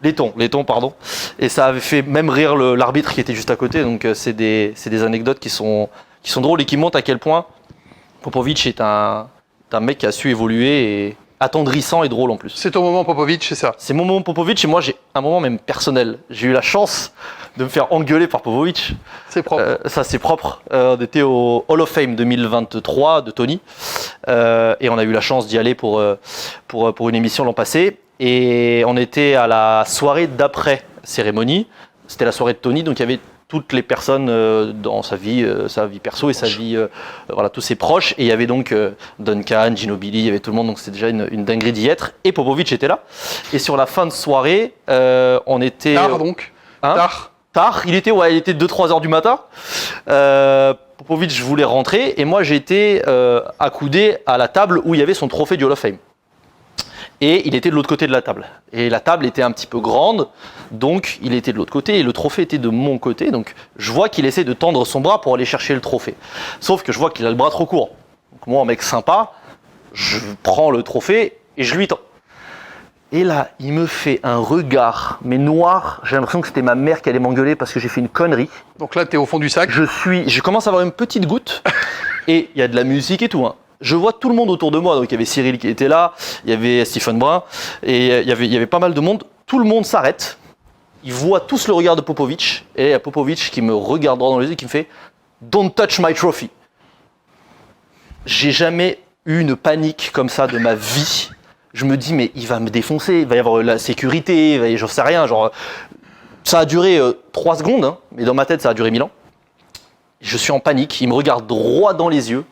Les tons, pardon. Et ça avait fait même rire l'arbitre qui était juste à côté. Donc c'est des anecdotes qui sont drôles et qui montrent à quel point Popovich est un mec qui a su évoluer et attendrissant et drôle en plus. C'est ton moment Popovich, c'est ça ? C'est mon moment Popovich et moi j'ai un moment même personnel. J'ai eu la chance de me faire engueuler par Popovich. C'est propre. Ça c'est propre. On était au Hall of Fame 2023 de Tony et on a eu la chance d'y aller pour une émission l'an passé et on était à la soirée d'après cérémonie. C'était la soirée de Tony, donc il y avait toutes les personnes dans sa vie perso et sa vie, tous ses proches. Et il y avait donc Duncan, Ginobili, il y avait tout le monde, donc c'était déjà une dinguerie d'y être. Et Popovich était là. Et sur la fin de soirée, on était... Tard donc Tard, il était 2-3 heures du matin. Popovich voulait rentrer et moi j'ai été accoudé à la table où il y avait son trophée du Hall of Fame. Et il était de l'autre côté de la table. Et la table était un petit peu grande, donc il était de l'autre côté et le trophée était de mon côté. Donc je vois qu'il essaie de tendre son bras pour aller chercher le trophée. Sauf que je vois qu'il a le bras trop court. Donc moi, un mec sympa, je prends le trophée et je lui tends. Et là, il me fait un regard, mais noir. J'ai l'impression que c'était ma mère qui allait m'engueuler parce que j'ai fait une connerie. Donc là, t'es au fond du sac. Je commence à avoir une petite goutte et il y a de la musique et tout. Hein. Je vois tout le monde autour de moi. Donc il y avait Cyril qui était là, il y avait Stephen Brun et il y avait pas mal de monde. Tout le monde s'arrête. Ils voient tous le regard de Popovic et il y a Popovic qui me regarde droit dans les yeux et qui me fait « Don't touch my trophy ». J'ai jamais eu une panique comme ça de ma vie. Je me dis, mais il va me défoncer, il va y avoir la sécurité, j'en sais rien. Genre, ça a duré 3 secondes, hein, mais dans ma tête, ça a duré 1000 ans. Je suis en panique, il me regarde droit dans les yeux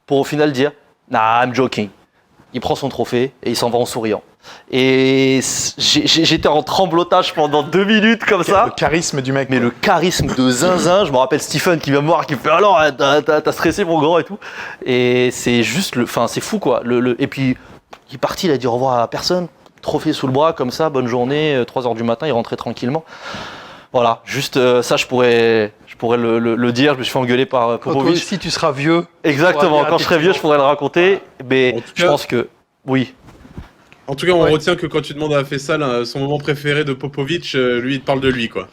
pour au final dire, nah, I'm joking. Il prend son trophée et il s'en va en souriant. Et j'étais en tremblotage pendant 2 minutes comme ça. Le charisme du mec. Mais le charisme de zinzin, je me rappelle Stephen qui vient me voir, qui me fait alors, t'as stressé mon grand et tout. Et c'est juste, c'est fou quoi. Et puis, il est parti, il a dit au revoir à personne. Trophée sous le bras, comme ça, bonne journée, 3h du matin, il rentrait tranquillement. Voilà, juste ça, je pourrais le dire. Je me suis fait engueuler par Quand toi Popovic. aussi, tu seras vieux. Exactement, quand je serai vieux, je pourrais le raconter. Mais En tout je cas- pense que, oui. En tout cas, on Ouais. retient que quand tu demandes à Faisal son moment préféré de Popovic, lui, il te parle de lui, quoi.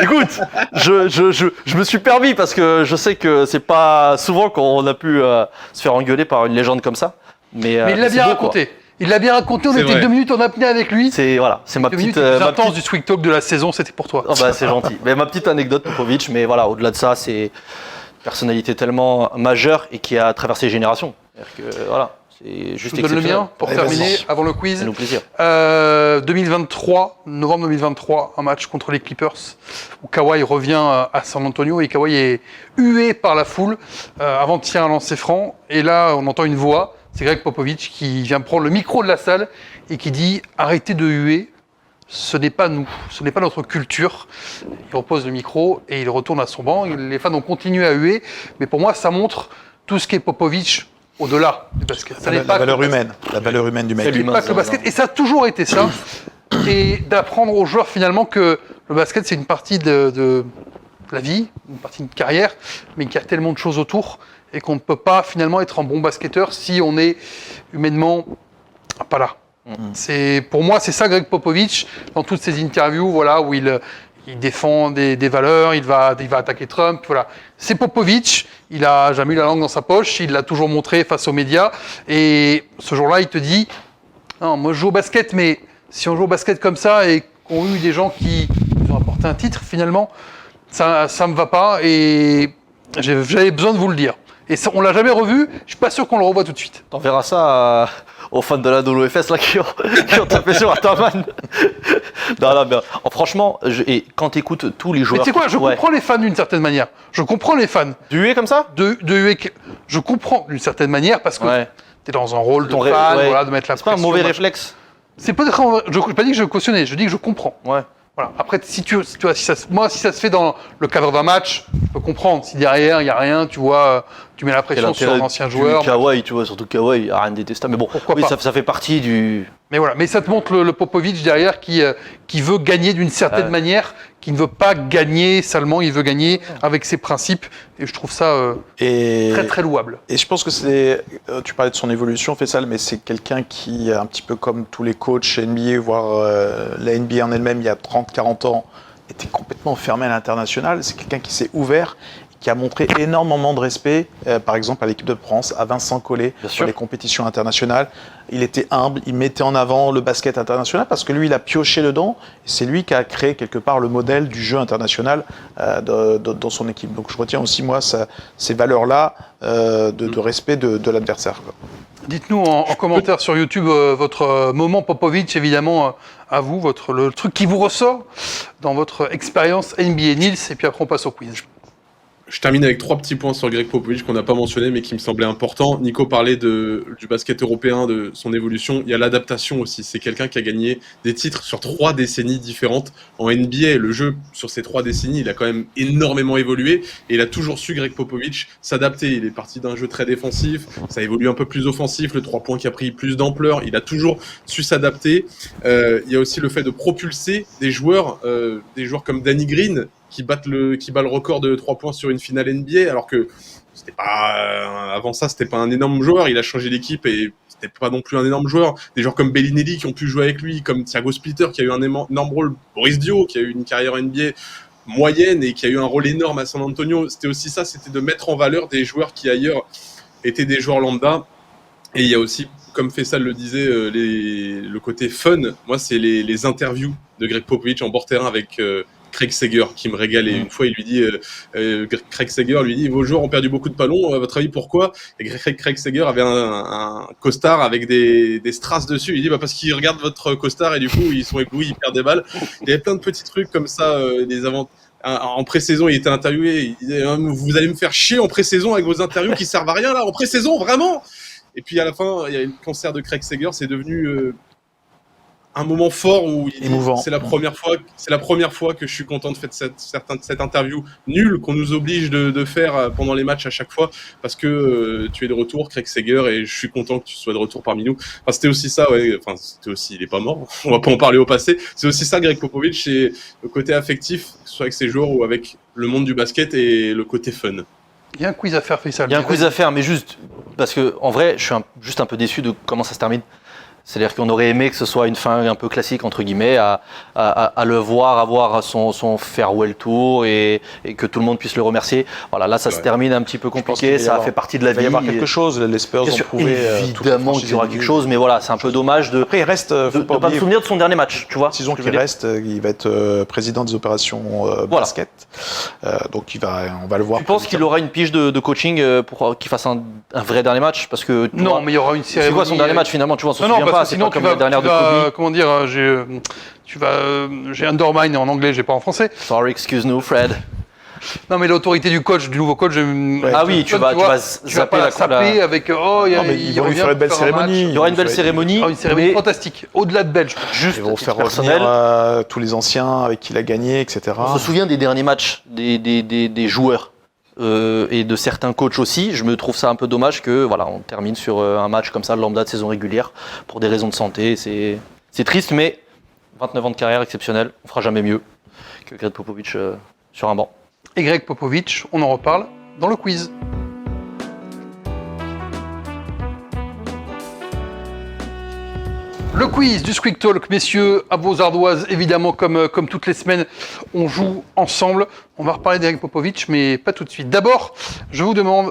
Écoute, je me suis permis parce que je sais que c'est pas souvent qu'on a pu se faire engueuler par une légende comme ça. Mais Mais il l'a c'est bien beau, raconté. Il l'a bien raconté, on C'est était vrai. 2 minutes en apnée avec lui. C'est ma 2 minutes petite, les plus ma intenses petite- du Sweet Talk de la saison, c'était pour toi. Oh bah, c'est gentil. Mais ma petite anecdote Popovic, mais voilà, au-delà de ça, c'est une personnalité tellement majeure et qui a traversé les générations. C'est-à-dire que voilà, c'est Je juste vous donne le exceptionnel. mien pour Allez, terminer vas-y. avant le quiz. C'est nous plaisir. 2023, novembre 2023, un match contre les Clippers où Kawhi revient à San Antonio et Kawhi est hué par la foule avant de tirer un lancer franc. Et là, on entend une voix, c'est Greg Popovich qui vient prendre le micro de la salle et qui dit « Arrêtez de huer, ce n'est pas nous, ce n'est pas notre culture ». Il repose le micro et il retourne à son banc. Les fans ont continué à huer, mais pour moi, ça montre tout ce qu'est Popovich au-delà du basket. Ça n'est La pas valeur que le basket. humaine. La valeur humaine du mec. C'est lui. Pas que le basket. Et ça a toujours été ça. Et d'apprendre aux joueurs finalement que le basket, c'est une partie de la vie, une partie de carrière, mais qu'il y a tellement de choses autour et qu'on ne peut pas finalement être un bon basketteur si on est humainement pas là. Pour moi, c'est ça Greg Popovich dans toutes ses interviews, voilà, où il défend des valeurs, il va attaquer Trump, voilà. C'est Popovich, il a jamais eu la langue dans sa poche, il l'a toujours montré face aux médias, et ce jour-là, il te dit, non, moi je joue au basket, mais si on joue au basket comme ça et qu'on a eu des gens qui nous ont apporté un titre, finalement, ça me va pas, et j'avais besoin de vous le dire. Et ça, on l'a jamais revu, je suis pas sûr qu'on le revoit tout de suite. T'enverras ça aux fans de la WFS là, qui ont tapé sur Ataman. Non, mais franchement, et quand t'écoutes tous les Mais joueurs. tu sais quoi, je Ouais. comprends les fans d'une certaine manière. Je comprends les fans Du hué comme ça de UEK. Je comprends d'une certaine manière parce que Ouais. t'es dans un rôle de Ton fan, ouais. voilà, de mettre la C'est pas un pression. mauvais machin. réflexe. C'est peut-être un... Je n'ai pas dit que je cautionnais, je dis que je comprends. Ouais. Voilà. Après, si ça se fait dans le cadre d'un match, je peux comprendre. Si derrière, il n'y a rien, tu vois, tu mets la pression sur un ancien joueur. Kawhi, tu vois, surtout Kawhi, il n'y a rien de détestable. Mais bon, Pourquoi oui, pas. ça fait partie du. Mais voilà, mais ça te montre le Popovich derrière qui veut gagner d'une certaine Ouais. manière, qui ne veut pas gagner seulement, il veut gagner avec ses principes. Et je trouve ça Et, très très louable. et je pense que c'est. Tu parlais de son évolution, Faisal, mais c'est quelqu'un qui, un petit peu comme tous les coachs NBA, voire la NBA en elle-même, il y a 30-40 ans, était complètement fermé à l'international. C'est quelqu'un qui s'est ouvert, qui a montré énormément de respect, par exemple à l'équipe de France, à Vincent Collet, Bien sur sûr. les compétitions internationales. Il était humble, il mettait en avant le basket international parce que lui, il a pioché dedans. Et c'est lui qui a créé quelque part le modèle du jeu international dans son équipe. Donc je retiens aussi, moi, ces valeurs-là de respect de l'adversaire, quoi. Dites-nous en commentaire sur YouTube votre moment Popovich, évidemment, à vous, le truc qui vous ressort dans votre expérience NBA Nils, et puis après on passe au quiz. Je termine avec 3 petits points sur Greg Popovich qu'on n'a pas mentionné mais qui me semblaient importants. Nico parlait du basket européen, de son évolution. Il y a l'adaptation aussi. C'est quelqu'un qui a gagné des titres sur 3 décennies différentes. En NBA, le jeu sur ces 3 décennies, il a quand même énormément évolué et il a toujours su, Greg Popovich, s'adapter. Il est parti d'un jeu très défensif, ça évolue un peu plus offensif, le 3 points qui a pris plus d'ampleur. Il a toujours su s'adapter. Il y a aussi le fait de propulser des joueurs comme Danny Green, qui bat le record de 3 points sur une finale NBA, alors que c'était pas avant ça, c'était pas un énorme joueur. Il a changé d'équipe et c'était pas non plus un énorme joueur. Des joueurs comme Bellinelli qui ont pu jouer avec lui, comme Thiago Splitter qui a eu un énorme rôle, Boris Dio qui a eu une carrière NBA moyenne et qui a eu un rôle énorme à San Antonio. C'était aussi ça, c'était de mettre en valeur des joueurs qui ailleurs étaient des joueurs lambda. Et il y a aussi, comme Faisal le disait, le côté fun. Moi, c'est les interviews de Greg Popovich en bord terrain avec Craig Sager qui me régale. Et une fois, il lui dit, Craig Sager lui dit, vos joueurs ont perdu beaucoup de ballons, à votre avis, pourquoi? Et Craig Sager avait un costard avec des strass dessus. Il dit, parce qu'ils regardent votre costard et du coup, ils sont éblouis, ils perdent des balles. Il y avait plein de petits trucs comme ça, en pré-saison, il était interviewé, il disait, vous allez me faire chier en pré-saison avec vos interviews qui servent à rien là, en pré-saison, vraiment? Et puis à la fin, il y a eu le concert de Craig Sager, c'est devenu un moment fort où émouvant. C'est la première fois que je suis content de faire cette interview nulle qu'on nous oblige de faire pendant les matchs à chaque fois, parce que tu es de retour, Craig Sager, et je suis content que tu sois de retour parmi nous. Enfin, c'était aussi ça, ouais. Enfin, c'était aussi, il est pas mort, on va pas en parler au passé. C'est aussi ça, Greg Popovich, c'est le côté affectif, que ce soit avec ses joueurs ou avec le monde du basket, et le côté fun. Il y a un quiz à faire, Faisal. Il y a un quiz à faire, mais juste parce que en vrai, je suis juste un peu déçu de comment ça se termine. C'est-à-dire qu'on aurait aimé que ce soit une fin un peu classique, entre guillemets, à le voir avoir son farewell tour et que tout le monde puisse le remercier. Voilà, là, ça se termine un petit peu compliqué, ça fait partie de la vie. Il va y avoir quelque chose, les Spurs ont prouvé. Évidemment qu'il y aura quelque chose, mais voilà, c'est un peu dommage de Après, il reste, ne pas me souvenir de son dernier match, tu vois. Saison qui reste, il va être président des opérations basket. Donc on va le voir. Tu penses qu'il aura une pige de coaching pour qu'il fasse un vrai dernier match? Parce que Non, mais il y aura une série. C'est quoi son dernier match finalement? Tu vois, on se souvient pas. C'est sinon pas comme la dernière de Kobe. comment dire, j'ai undermine en anglais, j'ai pas en français. Sorry, excuse nous, Fred. Non, mais l'autorité du nouveau coach. Ah oui, tu vas zapper la saper avec. Oh, il va lui faire une belle cérémonie. Il y aura une belle cérémonie. Une cérémonie fantastique. Au-delà de Belge. Juste ils vont faire revenir tous les anciens avec qui il a gagné, etc. On se souvient des derniers matchs des joueurs. Et de certains coachs aussi. Je me trouve ça un peu dommage que voilà, on termine sur un match comme ça, le lambda de saison régulière, pour des raisons de santé. C'est triste, mais 29 ans de carrière exceptionnelle. On fera jamais mieux que Greg Popovich sur un banc. Et Greg Popovich, on en reparle dans le quiz. Le quiz du Squeak Talk, messieurs, à vos ardoises, évidemment, comme toutes les semaines, on joue ensemble. On va reparler d'Greg Popovich, mais pas tout de suite. D'abord, je vous demande,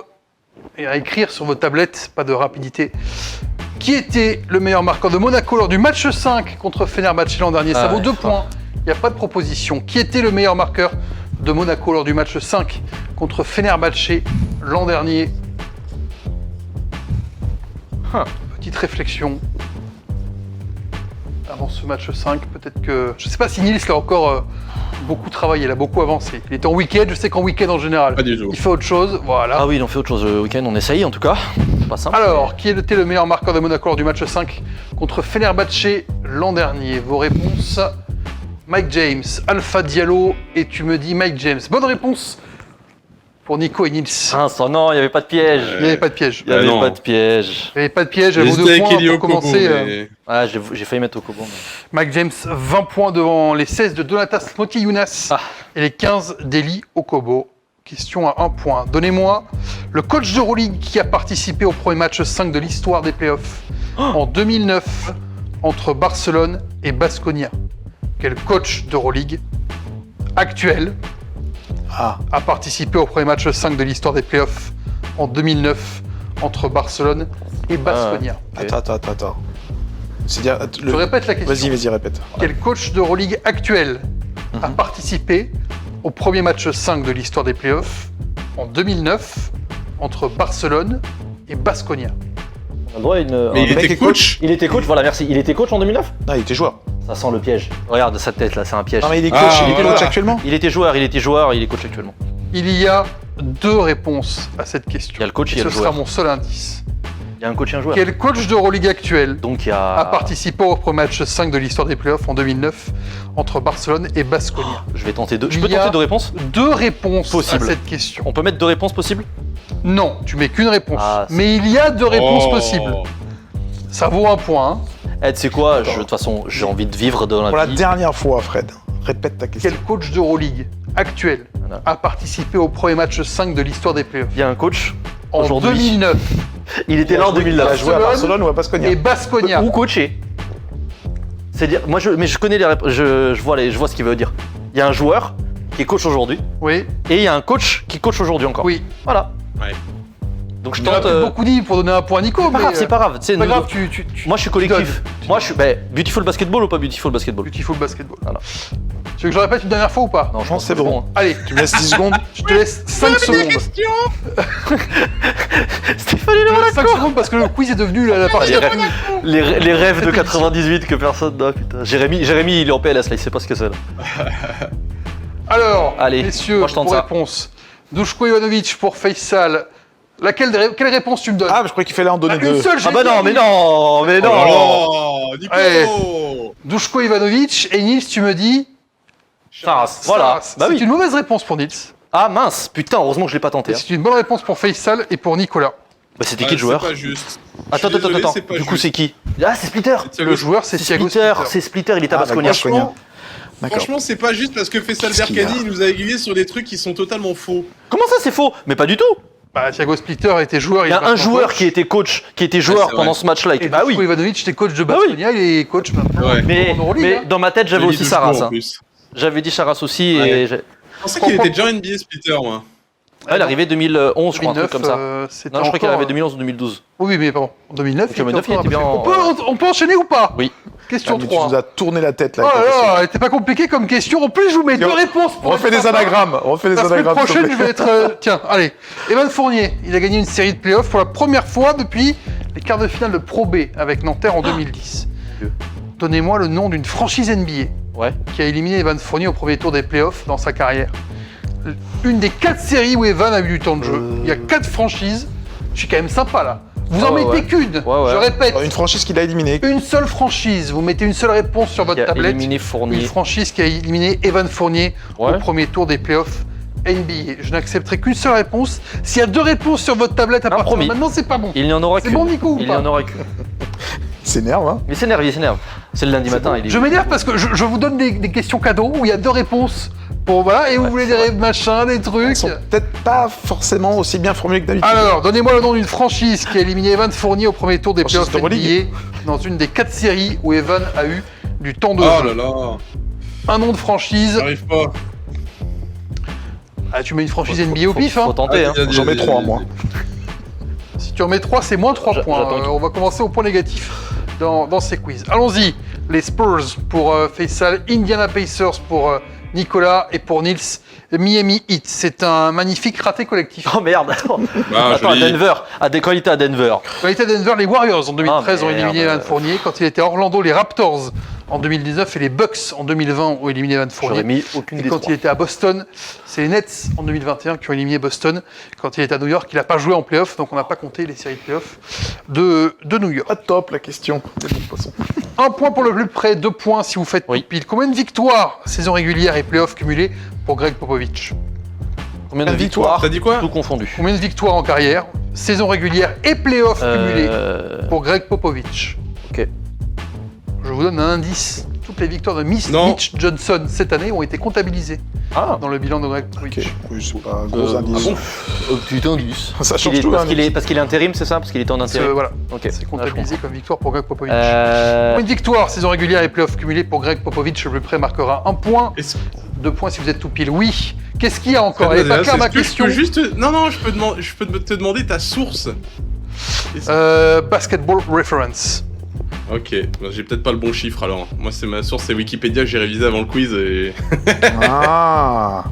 et à écrire sur vos tablettes, pas de rapidité, qui était le meilleur marqueur de Monaco lors du match 5 contre Fenerbahçe l'an dernier? Ça vaut 2 points, il n'y a pas de proposition. Qui était le meilleur marqueur de Monaco lors du match 5 contre Fenerbahçe l'an dernier? Petite réflexion. Avant ce match 5, peut-être que... Je ne sais pas si Nils a encore beaucoup travaillé, il a beaucoup avancé. Il était en week-end, je sais qu'en week-end en général, Pas du tout. il fait autre chose, voilà. Ah oui, on fait autre chose le week-end, on essaye en tout cas. C'est pas simple. Alors, qui était le meilleur marqueur de Monaco lors du match 5 contre Fenerbahçe l'an dernier? Vos réponses, Mike James, Alpha Diallo, et tu me dis Mike James. Bonne réponse pour Nico et Nils. Non, il n'y avait pas de piège. Il n'y avait pas de piège. Il n'y avait non. pas de piège. Il n'y avait pas de piège, elle vaut 2 J'hésitais avec points Eli pour Okobo, commencer. mais- Ah, j'ai failli mettre au Kobo. Mike James, 20 points devant les 16 de Donatas Motiejunas et les 15 d'Eli Okobo. Question à 1 point. Donnez-moi le coach d'Euroleague qui a participé au premier match 5 de l'histoire des playoffs en 2009 entre Barcelone et Baskonia. Quel coach d'Euroleague actuel a participé au premier match 5 de l'histoire des playoffs en 2009 entre Barcelone et Baskonia? Attends. C'est-à-dire, Je répète la question. Vas-y, répète. Quel coach d'Euroleague actuel a participé au premier match 5 de l'histoire des playoffs en 2009 entre Barcelone et Baskonia? On a le droit à une. Mais il était coach. Il était coach, voilà, merci. Il était coach en 2009? Non, il était joueur. Ça sent le piège. Regarde sa tête là, c'est un piège. Non, mais il est coach, Ah, il est voilà. coach actuellement. Il était joueur, il est coach actuellement. Il y a 2 réponses à cette question. Il y a le coach, il y a Ce le sera joueur. mon seul indice. Il y a un coach et un joueur. Quel coach d'Euroleague actuel Donc il y a. a participé au premier match 5 de l'histoire des playoffs en 2009 entre Barcelone et Baskonia? Je vais tenter deux. Je Il peux y a- tenter 2 réponses? 2 réponses Possible. à cette question. On peut mettre 2 réponses possibles? Non, tu mets qu'une réponse. Ah, c'est- Mais il y a 2 réponses Oh. possibles. Ça vaut un point. Hein. Eh, tu sais quoi? De toute façon, j'ai envie de vivre dans Pour la la vie. dernière fois, Fred, répète ta question. Quel coach d'Euroleague actuel Voilà. a participé au premier match 5 de l'histoire des playoffs? Il y a un coach En aujourd'hui. 2009. Il était là en Il a 2009. joué à Barcelone ou à Baskonia? Et Baskonia. Ou coaché. C'est-à-dire, mais je connais les réponses. Je vois ce qu'il veut dire. Il y a un joueur qui est coach aujourd'hui Oui, et il y a un coach qui coach aujourd'hui encore. oui. Voilà. Ouais. Donc je On a tente. peut-être beaucoup dit pour donner un point à Nico, mais C'est pas grave. Tu sais, c'est pas nous- grave, Moi, je suis collectif. Moi, je suis. Beautiful basketball ou pas beautiful basketball? Beautiful basketball. Voilà. Tu veux que je le répète une dernière fois ou pas? Non, je pense c'est que bon. hein. Allez, Tu me laisses 10 secondes. je te laisse 5 secondes. Stéphane, Je te laisse 5 secondes parce que le quiz est devenu la partie les la rêves, plus... les rêves de 98 que personne n'a. Putain. Jérémy, il est en PLS là, il sait pas ce que c'est là. Alors, Allez, messieurs, moi, je tente pour ça. réponse. Dushko Ivanovic pour Faisal. Quelle réponse tu me donnes? Ah, mais je croyais qu'il fallait en donner Une 2. seule, j'ai Ah bah dit. non, mais non, mais non. Oh, Nico Ouais. Dushko Ivanovic et Nils, tu me dis Saras, voilà. Saras. Bah C'est oui. une mauvaise réponse pour Nils. Ah mince, putain, heureusement que je l'ai pas tenté. Et hein. c'est une bonne réponse pour Faisal et pour Nicolas. Bah c'était Ah, qui le joueur? C'est pas juste. Attends, Je suis désolé, attends. c'est pas Du coup, juste. c'est qui? Ah, c'est Splitter. Thiago- Le joueur, c'est Thiago Splitter, Splitter. c'est Splitter, il est à Ah, Baskonia. d'accord. Franchement, D'accord. franchement, c'est pas juste parce que Faisal Qu'est-ce qu'il y a Berkani il nous a aiguillé sur des trucs qui sont totalement faux. Comment ça, c'est faux? Mais pas du tout. Bah, Thiago Splitter était joueur. Il y a un joueur qui était coach, qui était joueur c'est pendant vrai. ce match-là. Et Bah Dushko oui. Ivanovic était coach de Bah oui. Baskonia, il est coach maintenant. Ouais. Mais, en Euroleague, mais hein. dans ma tête, j'avais J'ai aussi dit Saras. Dushko, en hein. plus. J'avais dit Saras aussi. Ouais. Et Je pensais qu'il était déjà NBA Splitter, moi. il est arrivé 2011, je crois, un truc 2009, comme ça. c'était Non, je crois qu'il est encore, arrivé 2011 ou 2012. Oui, mais pardon. En 2009, Ok, 2009, il était bien on, en- on peut enchaîner ou pas? Oui. Question Ah, mais tu 3. nous as tourné la tête là. Oh avec ta question. là là, elle était pas compliquée comme question. En plus, je vous mets deux réponses. On refait des anagrammes. On refait des La semaine anagrammes. s'il te prochaine, plaît. je vais être. Tiens, allez. Evan Fournier, il a gagné une série de playoffs pour la première fois depuis les quarts de finale de Pro B avec Nanterre en 2010. Dieu. Donnez-moi le nom d'une franchise NBA Ouais. qui a éliminé Evan Fournier au premier tour des playoffs dans sa carrière. Une des 4 séries où Evan a eu du temps de jeu. Il y a 4 franchises. Je suis quand même sympa là. Vous en Ouais, mettez ouais. qu'une. Ouais. Je répète. Une franchise qui l'a éliminé. Une seule franchise. Vous mettez une seule réponse sur Il votre a tablette. éliminé Une Fournier. franchise qui a éliminé Evan Fournier Ouais. au premier tour des playoffs NBA. Je n'accepterai qu'une seule réponse. S'il y a 2 réponses sur votre tablette à partir promis. de maintenant, c'est pas bon. Il n'y en aura C'est qu'une. bon, Nico, ou Il n'y pas en aura qu'une. S'énerve, hein. Mais il s'énerve. C'est le lundi matin. Il est... Je m'énerve parce que je vous donne des questions cadeaux où il y a 2 réponses. Pour, voilà, et vous voulez des machins, des Ils trucs. sont peut-être pas forcément aussi bien formulés que d'habitude. Alors, donnez-moi le nom d'une franchise qui a éliminé Evan Fournier au premier tour des Franchise playoffs d'Euroleague. NBA dans une des 4 séries où Evan a eu du temps de Oh jeu. là là, Un nom de franchise. j'arrive pas. Ah, tu mets une franchise NBA au pif, hein. Faut tenter. hein. J'en mets 3, moi. Si tu en mets 3, c'est moins 3 points. j'attends. On va commencer au point négatif dans ces quiz. Allons-y. Les Spurs pour Faisal, Indiana Pacers pour Nicolas et pour Nils, Miami Heat. C'est un magnifique raté collectif. Oh merde. Ah, Attends, à joli. Denver. À des qualités à Denver. Quand il était à Denver, les Warriors en 2013 Ah, ont éliminé merde. Evan Fournier. Quand il était à Orlando, les Raptors en 2019 et les Bucks en 2020 ont éliminé Evan J'aurais Fournier. mis aucune Et des quand trois. il était à Boston, c'est les Nets en 2021 qui ont éliminé Boston. Quand il était à New York, il n'a pas joué en playoff, donc on n'a pas compté les séries de playoffs de New York. Pas top la question. C'est bon, de toute façon. 1 point pour le plus près, 2 points si vous faites Oui. tout pile. Combien de victoires, saison régulière et playoffs cumulés pour Greg Popovich? Combien de Une victoires? T'as dit quoi? Tout confondu. Combien de victoires en carrière, saison régulière et playoffs cumulés Euh... pour Greg Popovich? Ok. Je vous donne un indice. Toutes les victoires de Non. Mitch Johnson cette année ont été comptabilisées Ah. dans le bilan de Greg Popovich. Ok. Oui, c'est pas un gros Euh, indice. Putain, 10. Ça change tout, hein, Parce qu'il est intérim, c'est ça? Parce qu'il était en Parce que, intérim. voilà, Ok. c'est comptabilisé comme victoire pour Greg Popovich. Euh... Une victoire, saison régulière et playoffs cumulés pour Greg Popovich, le plus près marquera 1 point. Est-ce 2 points si vous êtes tout pile. Oui. Qu'est-ce qu'il y a encore? Fred, Elle est pas est-ce claire ma que je question. peux juste... Non, je peux te demander ta source. Basketball Reference. Ok, bah, j'ai peut-être pas le bon chiffre alors. Moi, c'est ma source, c'est Wikipédia que j'ai révisé avant le quiz et... Ah.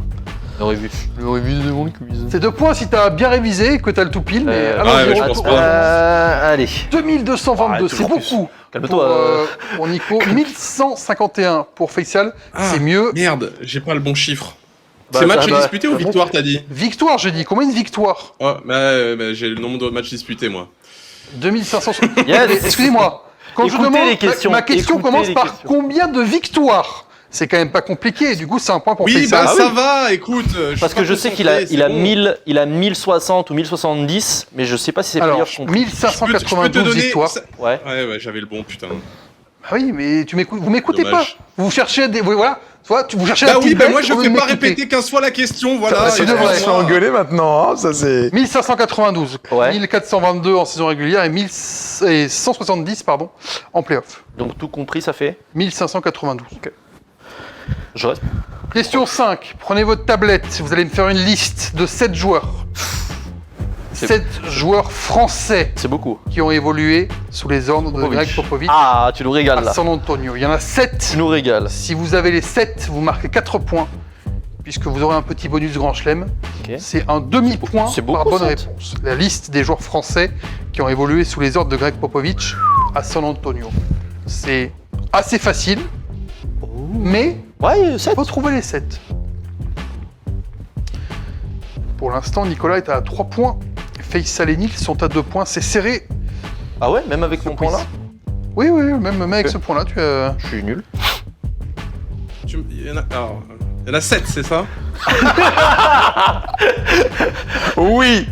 J'aurais vu devant le quiz. C'est 2 points si t'as bien révisé et que t'as le tout pile. Mais Euh, allons-y, ouais, je on pense retourne. pas. Allez. 2222, Ah, c'est toujours beaucoup. Calme-toi. Pour Nico, 1151 pour Faisal, Ah, c'est mieux. Merde, j'ai pas le bon chiffre. C'est match bah, disputé ou victoire, t'as dit? Victoire, j'ai dit. Combien de victoires? Oh, j'ai le nombre de matchs disputés, moi. 2500. Yes. Excusez-moi. Quand je Écoutez demande, les questions, ma question écoutez commence les par questions. combien de victoires? C'est quand même pas compliqué. Du coup, c'est un point pour Oui, Faisal. bah ça va, écoute. Parce que je sais qu'il a, il a 1060 ou 1070, mais je sais pas si c'est Alors, playoff compris. 1592 victoires. Ouais. Ouais, j'avais le bon, putain. Bah oui, mais vous m'écoutez pas. Dommage. Vous cherchez des. Voilà. Vous cherchez Bah la oui, petite bah bête moi je au lieu fais de pas m'écouter. répéter 15 fois la question, voilà. c'est et devrait. On moi, se fait engueuler maintenant, hein, ça c'est... 1592, Ouais. 1422 en saison régulière et 1170 pardon, en play-off. Donc tout compris, ça fait. 1592. Je reste. Question 5. Prenez votre tablette. Vous allez me faire une liste de 7 joueurs. C'est- 7 joueurs français C'est beaucoup. qui ont évolué sous les ordres de Popovic. Greg Popovich Ah, tu nous régales à là. San Antonio. Il y en a 7. Tu nous régales. Si vous avez les 7, vous marquez 4 points, puisque vous aurez un petit bonus Grand Chelem. Ok. C'est un demi-point C'est par beaucoup, bonne 7. réponse. La liste des joueurs français qui ont évolué sous les ordres de Greg Popovich à San Antonio. C'est assez facile, mais Ouais, il 7. faut trouver les 7. Pour l'instant, Nicolas est à 3 points. Faisal et Nils sont à 2 points. C'est serré. Ah ouais, même avec mon point là. Oui, même avec ce point-là, tu as... Je suis nul. Il y en a 7, c'est ça? Oui,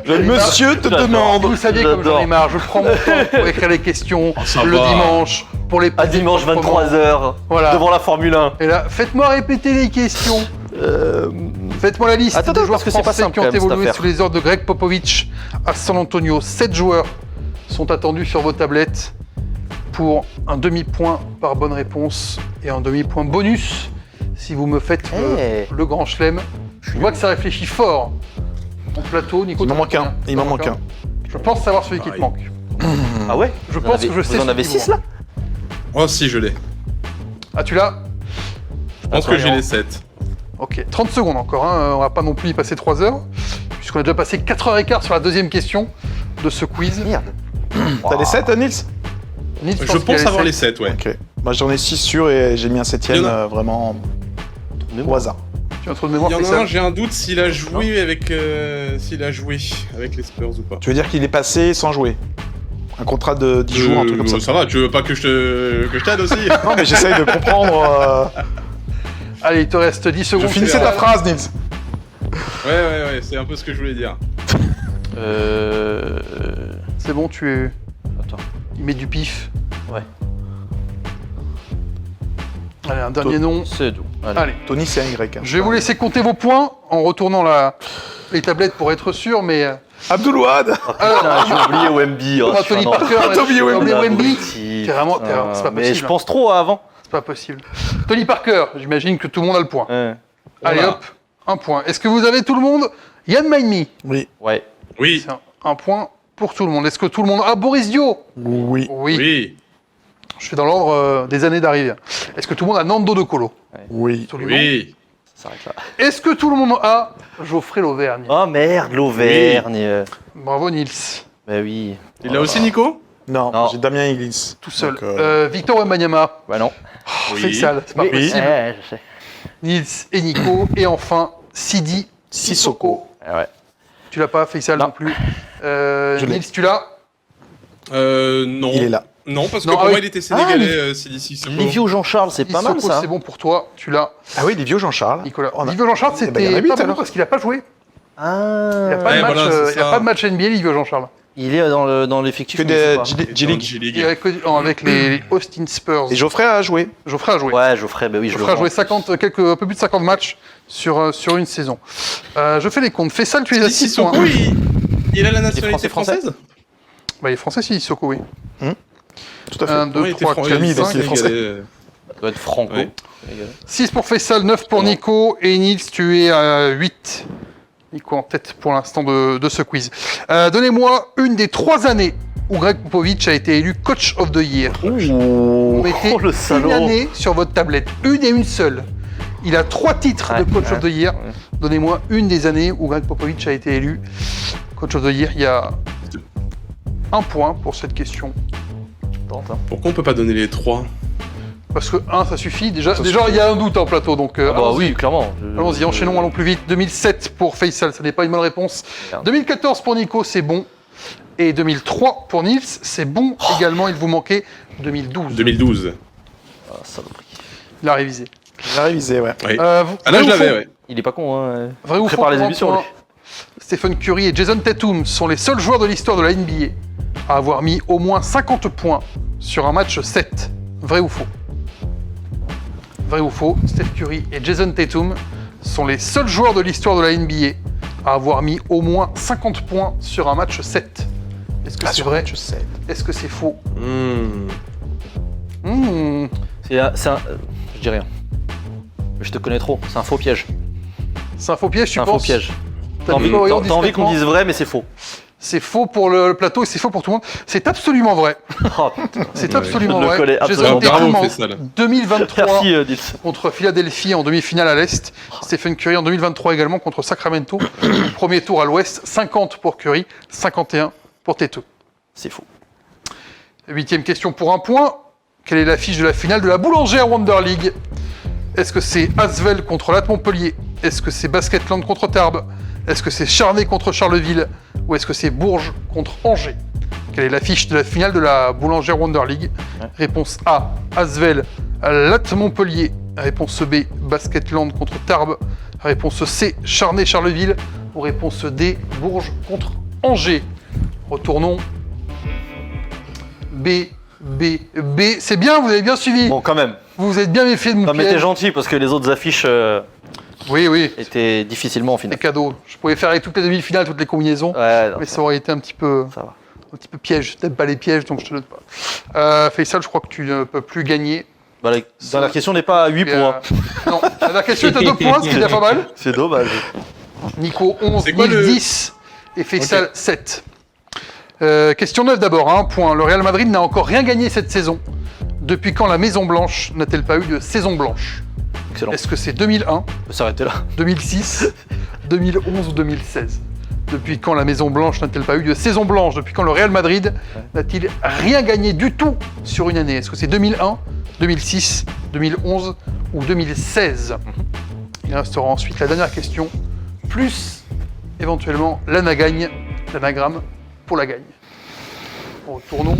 le monsieur te J'adore. demande. Vous saviez comme j'en ai J'adore. marre, je prends mon temps pour écrire les questions ça le va. dimanche, pour les À dimanche 23h, Voilà. devant la Formule 1. Et là, faites-moi répéter les questions. Faites-moi la liste Attends, des attends, joueurs parce que c'est pas français simple, qui ont quand même, cette évolué affaire. sous les ordres de Greg Popovich à San Antonio. 7 joueurs sont attendus sur vos tablettes pour un demi-point par bonne réponse et un demi-point bonus si vous me faites le grand chelem. Je vois que ça réfléchit fort. En plateau, Nico. Il m'en t'en manque un, combien il m'en manque un. Je pense savoir celui qui te manque. Ah ouais. Je Vous pense en avez- que je sais Vous en celui avez qui 6 vous là. Oh si, je l'ai. Ah, tu l'as? Je pense que j'ai les 7. Ok, 30 secondes encore, hein. On va pas non plus y passer 3 heures, puisqu'on a déjà passé 4h15 sur la deuxième question de ce quiz. Merde. T'as les 7, Nils? Nils, Je qu'il y a pense avoir les sept. 7, ouais. Ok. Moi j'en ai 6 sûrs et j'ai mis un 7ème Il y en a- vraiment au hasard. Tu as trop de Il mémoire, y en a Faisal. un, j'ai un doute s'il a joué avec les Spurs ou pas. Tu veux dire qu'il est passé sans jouer? Un contrat de 10 jours, un truc comme ça. Ça va, tu veux pas que je t'aide aussi? Non mais j'essaye de comprendre. Allez, il te reste 10 secondes. Je finissais c'est ta ça. phrase, Nils. Ouais, c'est un peu ce que je voulais dire. C'est bon, tu es... Attends. Il met du pif. Ouais. Allez, un dernier nom. C'est doux. Allez, Tony c'est un Y. hein. je vais vous laisser compter vos points en retournant les tablettes pour être sûr, mais... Abdoulouad. Putain, j'ai oublié Wemby. Oh, Anthony je suis un Parker, T'as oublié Wemby. Wemby. abruti, T'es vraiment- putain. c'est pas Mais possible. je pense trop avant. C'est pas possible. Tony Parker, j'imagine que tout le monde a le point. Ouais. Allez Voilà. hop, un point. Est-ce que vous avez tout le monde? Yann Mind Oui. Ouais. Oui. C'est un point pour tout le monde. Est-ce que tout le monde... Ah, Boris Dio. Oui. Oui. Je suis dans l'ordre des années d'arrivée. Est-ce que tout le monde a Nando De Colo? Oui. Absolument. Oui. Ça s'arrête là. Est-ce que tout le monde a Geoffrey Lauvergne? Oh merde, l'Auvergne. Bravo Nils. Bah oui. Il l'a aussi, Nico? Non, Non. j'ai Damien Higgins. Tout seul. Donc, Victor Wembanyama. Bah non. Oui. Faisal, c'est pas Mais- possible. Ouais, je sais. Nils et Nico. Et enfin, Sidi Sissoko. Ah ouais. Tu l'as pas, Faisal non, Non. plus. l'ai. Nils, tu l'as? Il Non. est là. Non, parce que Non, pour ah moi, oui. il était sénégalais, Ah, CDC. Livio Jean-Charles, c'est pas mal Sissoko, ça. c'est bon pour toi. Tu l'as, Ah oui, Livio Jean-Charles. Nicolas. On a- Livio Jean-Charles, Eh ben, il y en a c'était huit, pas bon alors. parce qu'il a pas joué. Ah. Il a pas, Ouais, de match, voilà, c'est il a ça. pas de match NBA, Livio Jean-Charles. Il est dans l'effectif. Que municipal. des G-League. G Il League. est avec les Austin Spurs. Et Geoffrey a joué. Geoffrey a joué. Ouais, Geoffrey, bah oui, je le Geoffrey a vois. joué un peu plus de 50 matchs sur une saison. Je fais les comptes. Faisal, tu es à 6 points. Sissoko, il a la nationalité Français. française? Bah, il est français, Sissoko, oui. Tout à fait. 1, 2, Ouais, il était 3, fran- 4, Camille, il est 5. français. sénégalais. Ça doit être Franco. Ouais. 6 pour Faisal, 9 pour Nico. Et Nils, tu es à 8. Nico en tête pour l'instant de ce quiz. Donnez-moi une des 3 années où Greg Popovich a été élu Coach of the Year. Vous mettez Oh, le une salaud. année sur votre tablette. Une et une seule. Il a 3 titres Ouais, de Coach ouais, of the Year. ouais. Donnez-moi une des années où Greg Popovich a été élu Coach of the Year. Il y a un point pour cette question. Tente, hein. Pourquoi on peut pas donner les 3? Parce que 1, ça suffit. Déjà, il y a un doute en plateau, donc Oui, clairement. allons-y, enchaînons, allons plus vite. 2007 pour Faisal, ça n'est pas une bonne réponse. Merde. 2014 pour Nico, c'est bon. Et 2003 pour Nils, c'est bon également. Il vous manquait 2012. 2012. Ah, saloperie. Il a révisé. J'ai révisé, ouais. Oui. Vrai Ah là, ou je l'avais, faux ouais. Il est pas con, hein. Vrai ou faux Prépare les pour un émissions, point, lui. Stephen Curry et Jason Tatum sont les seuls joueurs de l'histoire de la NBA à avoir mis au moins 50 points sur un match 7. Vrai ou faux? Vrai ou faux? Steph Curry et Jason Tatum sont les seuls joueurs de l'histoire de la NBA à avoir mis au moins 50 points sur un match 7. Est-ce que c'est vrai? Je sais. Est-ce que c'est faux? Hmm. Je dis rien. Mais je te connais trop, c'est un faux piège. C'est un faux piège, tu C'est un penses? faux piège. T'as T'as dit quoi, voyons, envie qu'on discrètement? dise vrai, mais c'est faux. C'est faux pour le plateau et c'est faux pour tout le monde. C'est absolument vrai. Oh, putain. C'est Ouais. absolument Je le vrai. connais Jason absolument. Tatum Bravo, en Faisal. 2023 Merci, Nils. contre Philadelphie en demi-finale à l'Est. Stephen Curry en 2023 également contre Sacramento. Premier tour à l'Ouest, 50 pour Curry, 51 pour Tatum. C'est faux. 8e question pour un point. Quelle est l'affiche de la finale de la Boulangère Wonder League? Est-ce que c'est Asvel contre Latte Montpellier? Est-ce que c'est Basketland contre Tarbes? Est-ce que c'est Charnay contre Charleville? Ou est-ce que c'est Bourges contre Angers? Quelle est l'affiche de la finale de la Boulangère Wonder League? Réponse A, Asvel, Latte Montpellier. Réponse B, Basketland contre Tarbes. Réponse C, Charnay Charleville. Ou réponse D, Bourges contre Angers. Retournons. B. C'est bien, vous avez bien suivi. Bon, quand même. Vous vous êtes bien méfié de mon Non, mais t'es piège. gentil parce que les autres affiches Oui. étaient difficilement en Des finale. cadeaux. Je pouvais faire avec toutes les demi-finales, toutes les combinaisons. Ouais, non, Mais ça aurait été un petit peu ça va. piège. T'aimes pas les pièges, donc je te donne pas. Faisal, je crois que tu ne peux plus gagner. Bah, la dernière question n'est pas à 8 Et, points. non, la dernière question est à 2 points, ce qui est déjà pas mal. C'est dommage. Nico 11, C'est quoi Nils le- 10 et Faisal Ok. 7. Question 9 d'abord, à un point. Le Real Madrid n'a encore rien gagné cette saison. Depuis quand la Maison Blanche n'a-t-elle pas eu de saison blanche? Excellent. Est-ce que c'est 2001, On peut s'arrêter là. 2006, 2011 ou 2016? Depuis quand la Maison Blanche n'a-t-elle pas eu de saison blanche? Depuis quand le Real Madrid n'a-t-il rien gagné du tout sur une année? Est-ce que c'est 2001, 2006, 2011 ou 2016? Il restera ensuite la dernière question, plus éventuellement l'anagramme pour la gagne. Retournons.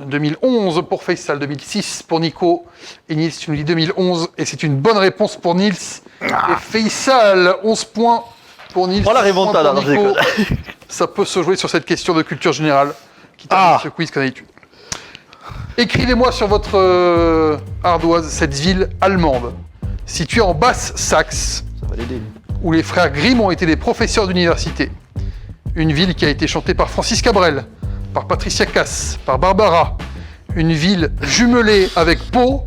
2011 pour Faisal, 2006 pour Nico. Et Nils, tu nous dis 2011, et c'est une bonne réponse pour Nils. Et Faisal, 11 points pour Nils. Oh, la 11 points remontada, pour non, je Nico. déconne. Ça peut se jouer sur cette question de culture générale qui termine ce quiz comme d'habitude. Écrivez-moi sur votre ardoise cette ville allemande, située en Basse-Saxe, Ça va l'aider. où les frères Grimm ont été des professeurs d'université. Une ville qui a été chantée par Francis Cabrel, par Patricia Cass, par Barbara. Une ville jumelée avec Pau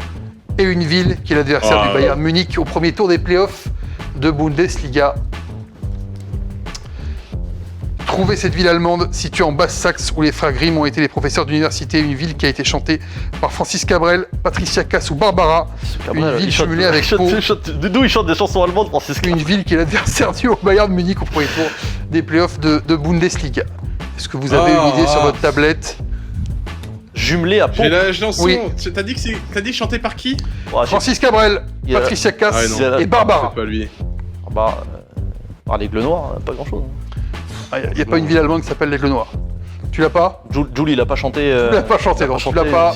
et une ville qui est l'adversaire Ah. du Bayern Munich au premier tour des playoffs de Bundesliga. Trouvez cette ville allemande située en Basse-Saxe où les frères Grimm ont été les professeurs d'université. Une ville qui a été chantée par Francis Cabrel, Patricia Cass ou Barbara. Une ville jumelée avec Pau. D'où il chante des chansons allemandes, Francis Une ville qui est l'adversaire du Bayern Munich au premier tour des playoffs de Bundesliga. Est-ce que vous avez une idée sur votre tablette? Jumelé à Pau. J'ai la chanson. Oui. T'as dit chanté par qui? Ouais, Francis Cabrel, Il y a- Patricia Cass Ah ouais, non. et Barbara. C'est pas lui. Bah, par l'aigle noir, pas grand chose. Il n'y a pas une ville allemande qui s'appelle l'Aigle Noir. Tu l'as pas? Julie, il a pas chanté. Tu l'as pas chanté, donc tu l'as pas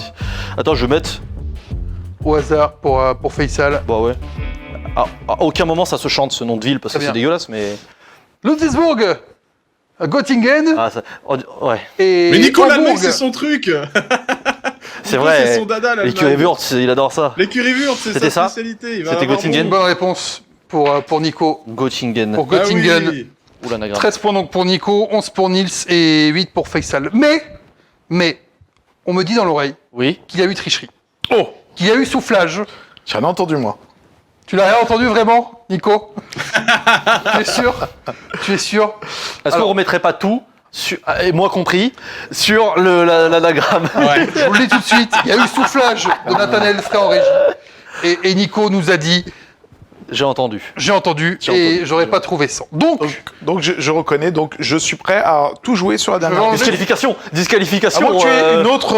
Attends, je vais mettre. au hasard pour Faisal. Bah ouais. À aucun moment ça se chante ce nom de ville parce Très que c'est bien. dégueulasse, mais. Ludwigsburg, Göttingen Ah, ouais, et Mais Nicolas, le Hambourg. mec, c'est son truc. c'est Nico, vrai. C'est son dada, là. L'écurie Wurtz, il adore ça. L'écurie Wurtz, c'est C'était sa ça spécialité. Il va C'était avoir Göttingen. Une bonne réponse pour Nico. Göttingen. Pour Ah Göttingen. oui. Oula, Nagra. 13 points donc pour Nico, 11 pour Nils et 8 pour Faisal. Mais, on me dit dans l'oreille Oui. qu'il y a eu tricherie. Oh, Qu'il y a eu soufflage. j'ai rien entendu, moi. Tu l'as rien entendu vraiment, Nico? Tu es sûr? Tu es sûr? Est-ce Alors- qu'on remettrait pas tout, et moi compris, sur l'anagramme Je vous le dis tout de suite, il y a eu soufflage de Nathanaël Frey en régie. Et Nico nous a dit J'ai entendu. J'ai entendu J'ai et entendu. j'aurais pas trouvé sans. Donc je reconnais, donc je suis prêt à tout jouer sur la dernière. vais question. Disqualification. À moins que tu aies une autre.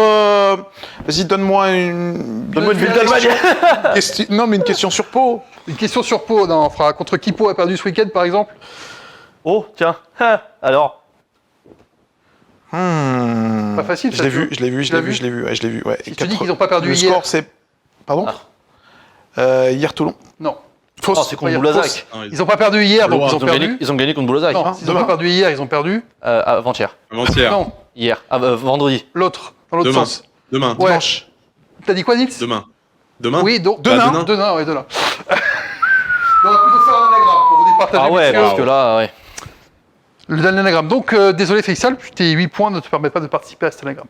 Vas-y, donne-moi une. Donne-moi une ville d'Allemagne. Non, mais une question sur Pau. Une question sur Pau, non, on fera contre qui Pau a perdu ce week-end par exemple. Oh, tiens. Alors. Pas facile, Je ça, l'ai tu vu, vois. je l'ai vu, je Tu l'as l'ai vu, je l'ai vu, ouais, je l'ai vu. Ouais. Si je te dis qu'ils ont pas perdu Le hier. score, c'est. Pardon Hier Toulon. Non. Fausse. Oh, c'est contre Hier, Boulazac. fausse. Ils ont pas perdu hier, donc Loire, ils ont perdu. Ils ont gagné contre Boulazac. Non, ils ont pas perdu hier, ils ont perdu. Avant-hier. Avant-hier. Non, Hier. Vendredi. l'autre, dans l'autre Demain. sens. Demain. Ouais. Dimanche. T'as dit quoi, Nils? Demain. Demain. Oui, donc Denain. Denain. Denain, ouais, Denain. On va plutôt faire un anagramme pour vous départager. Ah ouais, messieurs. parce que là, ouais. Le anagramme. Donc, désolé Faisal, tes 8 points ne te permettent pas de participer à cet anagramme.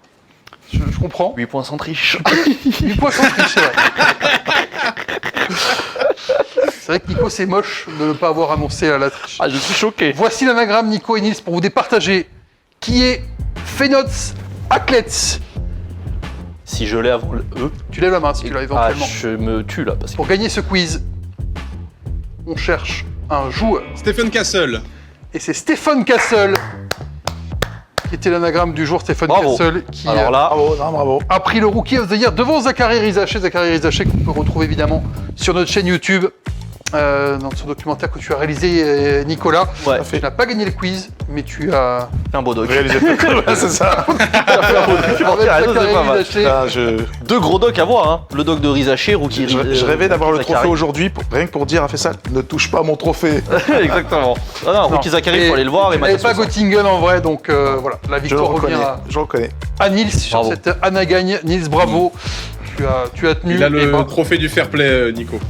Je comprends. 8 points sans triche. 8 points sans triche, c'est vrai. C'est vrai que Nico, c'est moche de ne pas avoir annoncé la triche. Ah, je suis choqué. Voici l'anagramme, Nico et Nils, pour vous départager. Qui est Feyenoord Athlètes? Si je l'ai avant le E. Tu lèves la main si tu l'as Ah, éventuellement. je me tue là. Parce que... Pour gagner ce quiz, on cherche un joueur. Stephen Castle. Et c'est Stéphane Castle qui était l'anagramme du jour. Stéphane Bravo. Castle qui Alors là, Bravo, non, bravo. a pris le Rookie of the Year devant Zachary Rizaché. Zachary Rizaché qu'on peut retrouver évidemment sur notre chaîne YouTube. Dans ce documentaire que tu as réalisé, Nicolas. ouais, Tu n'as pas gagné le quiz, mais tu as fait un beau doc. Réalisateur. Ouais, c'est ça. avec ça, c'est Zachary pas mal. Rizaché. Ah, Deux gros docs à voir, hein. Le doc de Rizaché, Rookie. je rêvais d'avoir le Zachary. trophée aujourd'hui, rien que pour dire à Fessal, ne touche pas mon trophée. Exactement. Ah non, Rookie Zachary, il faut aller le voir. Tu Et n'avais Mathias pas Sosa. Göttingen en vrai, donc voilà, la Je le victoire revient reconnais. Je le reconnais. à Nils sur Bravo. cette Anagagne. Nils, bravo. Tu as tenu. Il a et le bravo. trophée du fair play, Nico.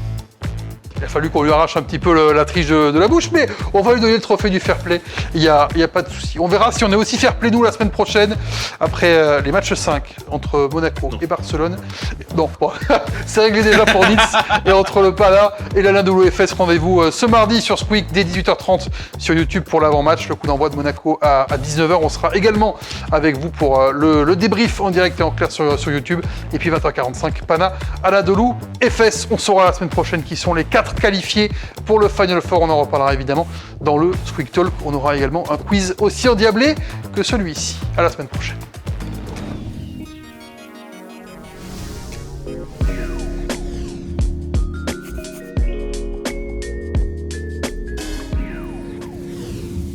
Il a fallu qu'on lui arrache un petit peu la triche de la bouche, mais on va lui donner le trophée du fair play. Il n'y a pas de souci. On verra si on est aussi fair play, nous, la semaine prochaine, après les matchs 5 entre Monaco et Barcelone. Non, bon, c'est réglé déjà pour Nils. Et entre le PALA et l'Alain WFS, rendez-vous ce mardi sur Squeak dès 18h30 sur YouTube pour l'avant-match. Le coup d'envoi de Monaco à 19h. On sera également avec vous pour le débrief en direct et en clair sur YouTube. Et puis 20h45, Pana, Anadolu, FS. On saura la semaine prochaine qui sont les 4 qualifiés pour le Final Four. On en reparlera évidemment dans le Squeak Talk. On aura également un quiz aussi endiablé que celui-ci. À la semaine prochaine.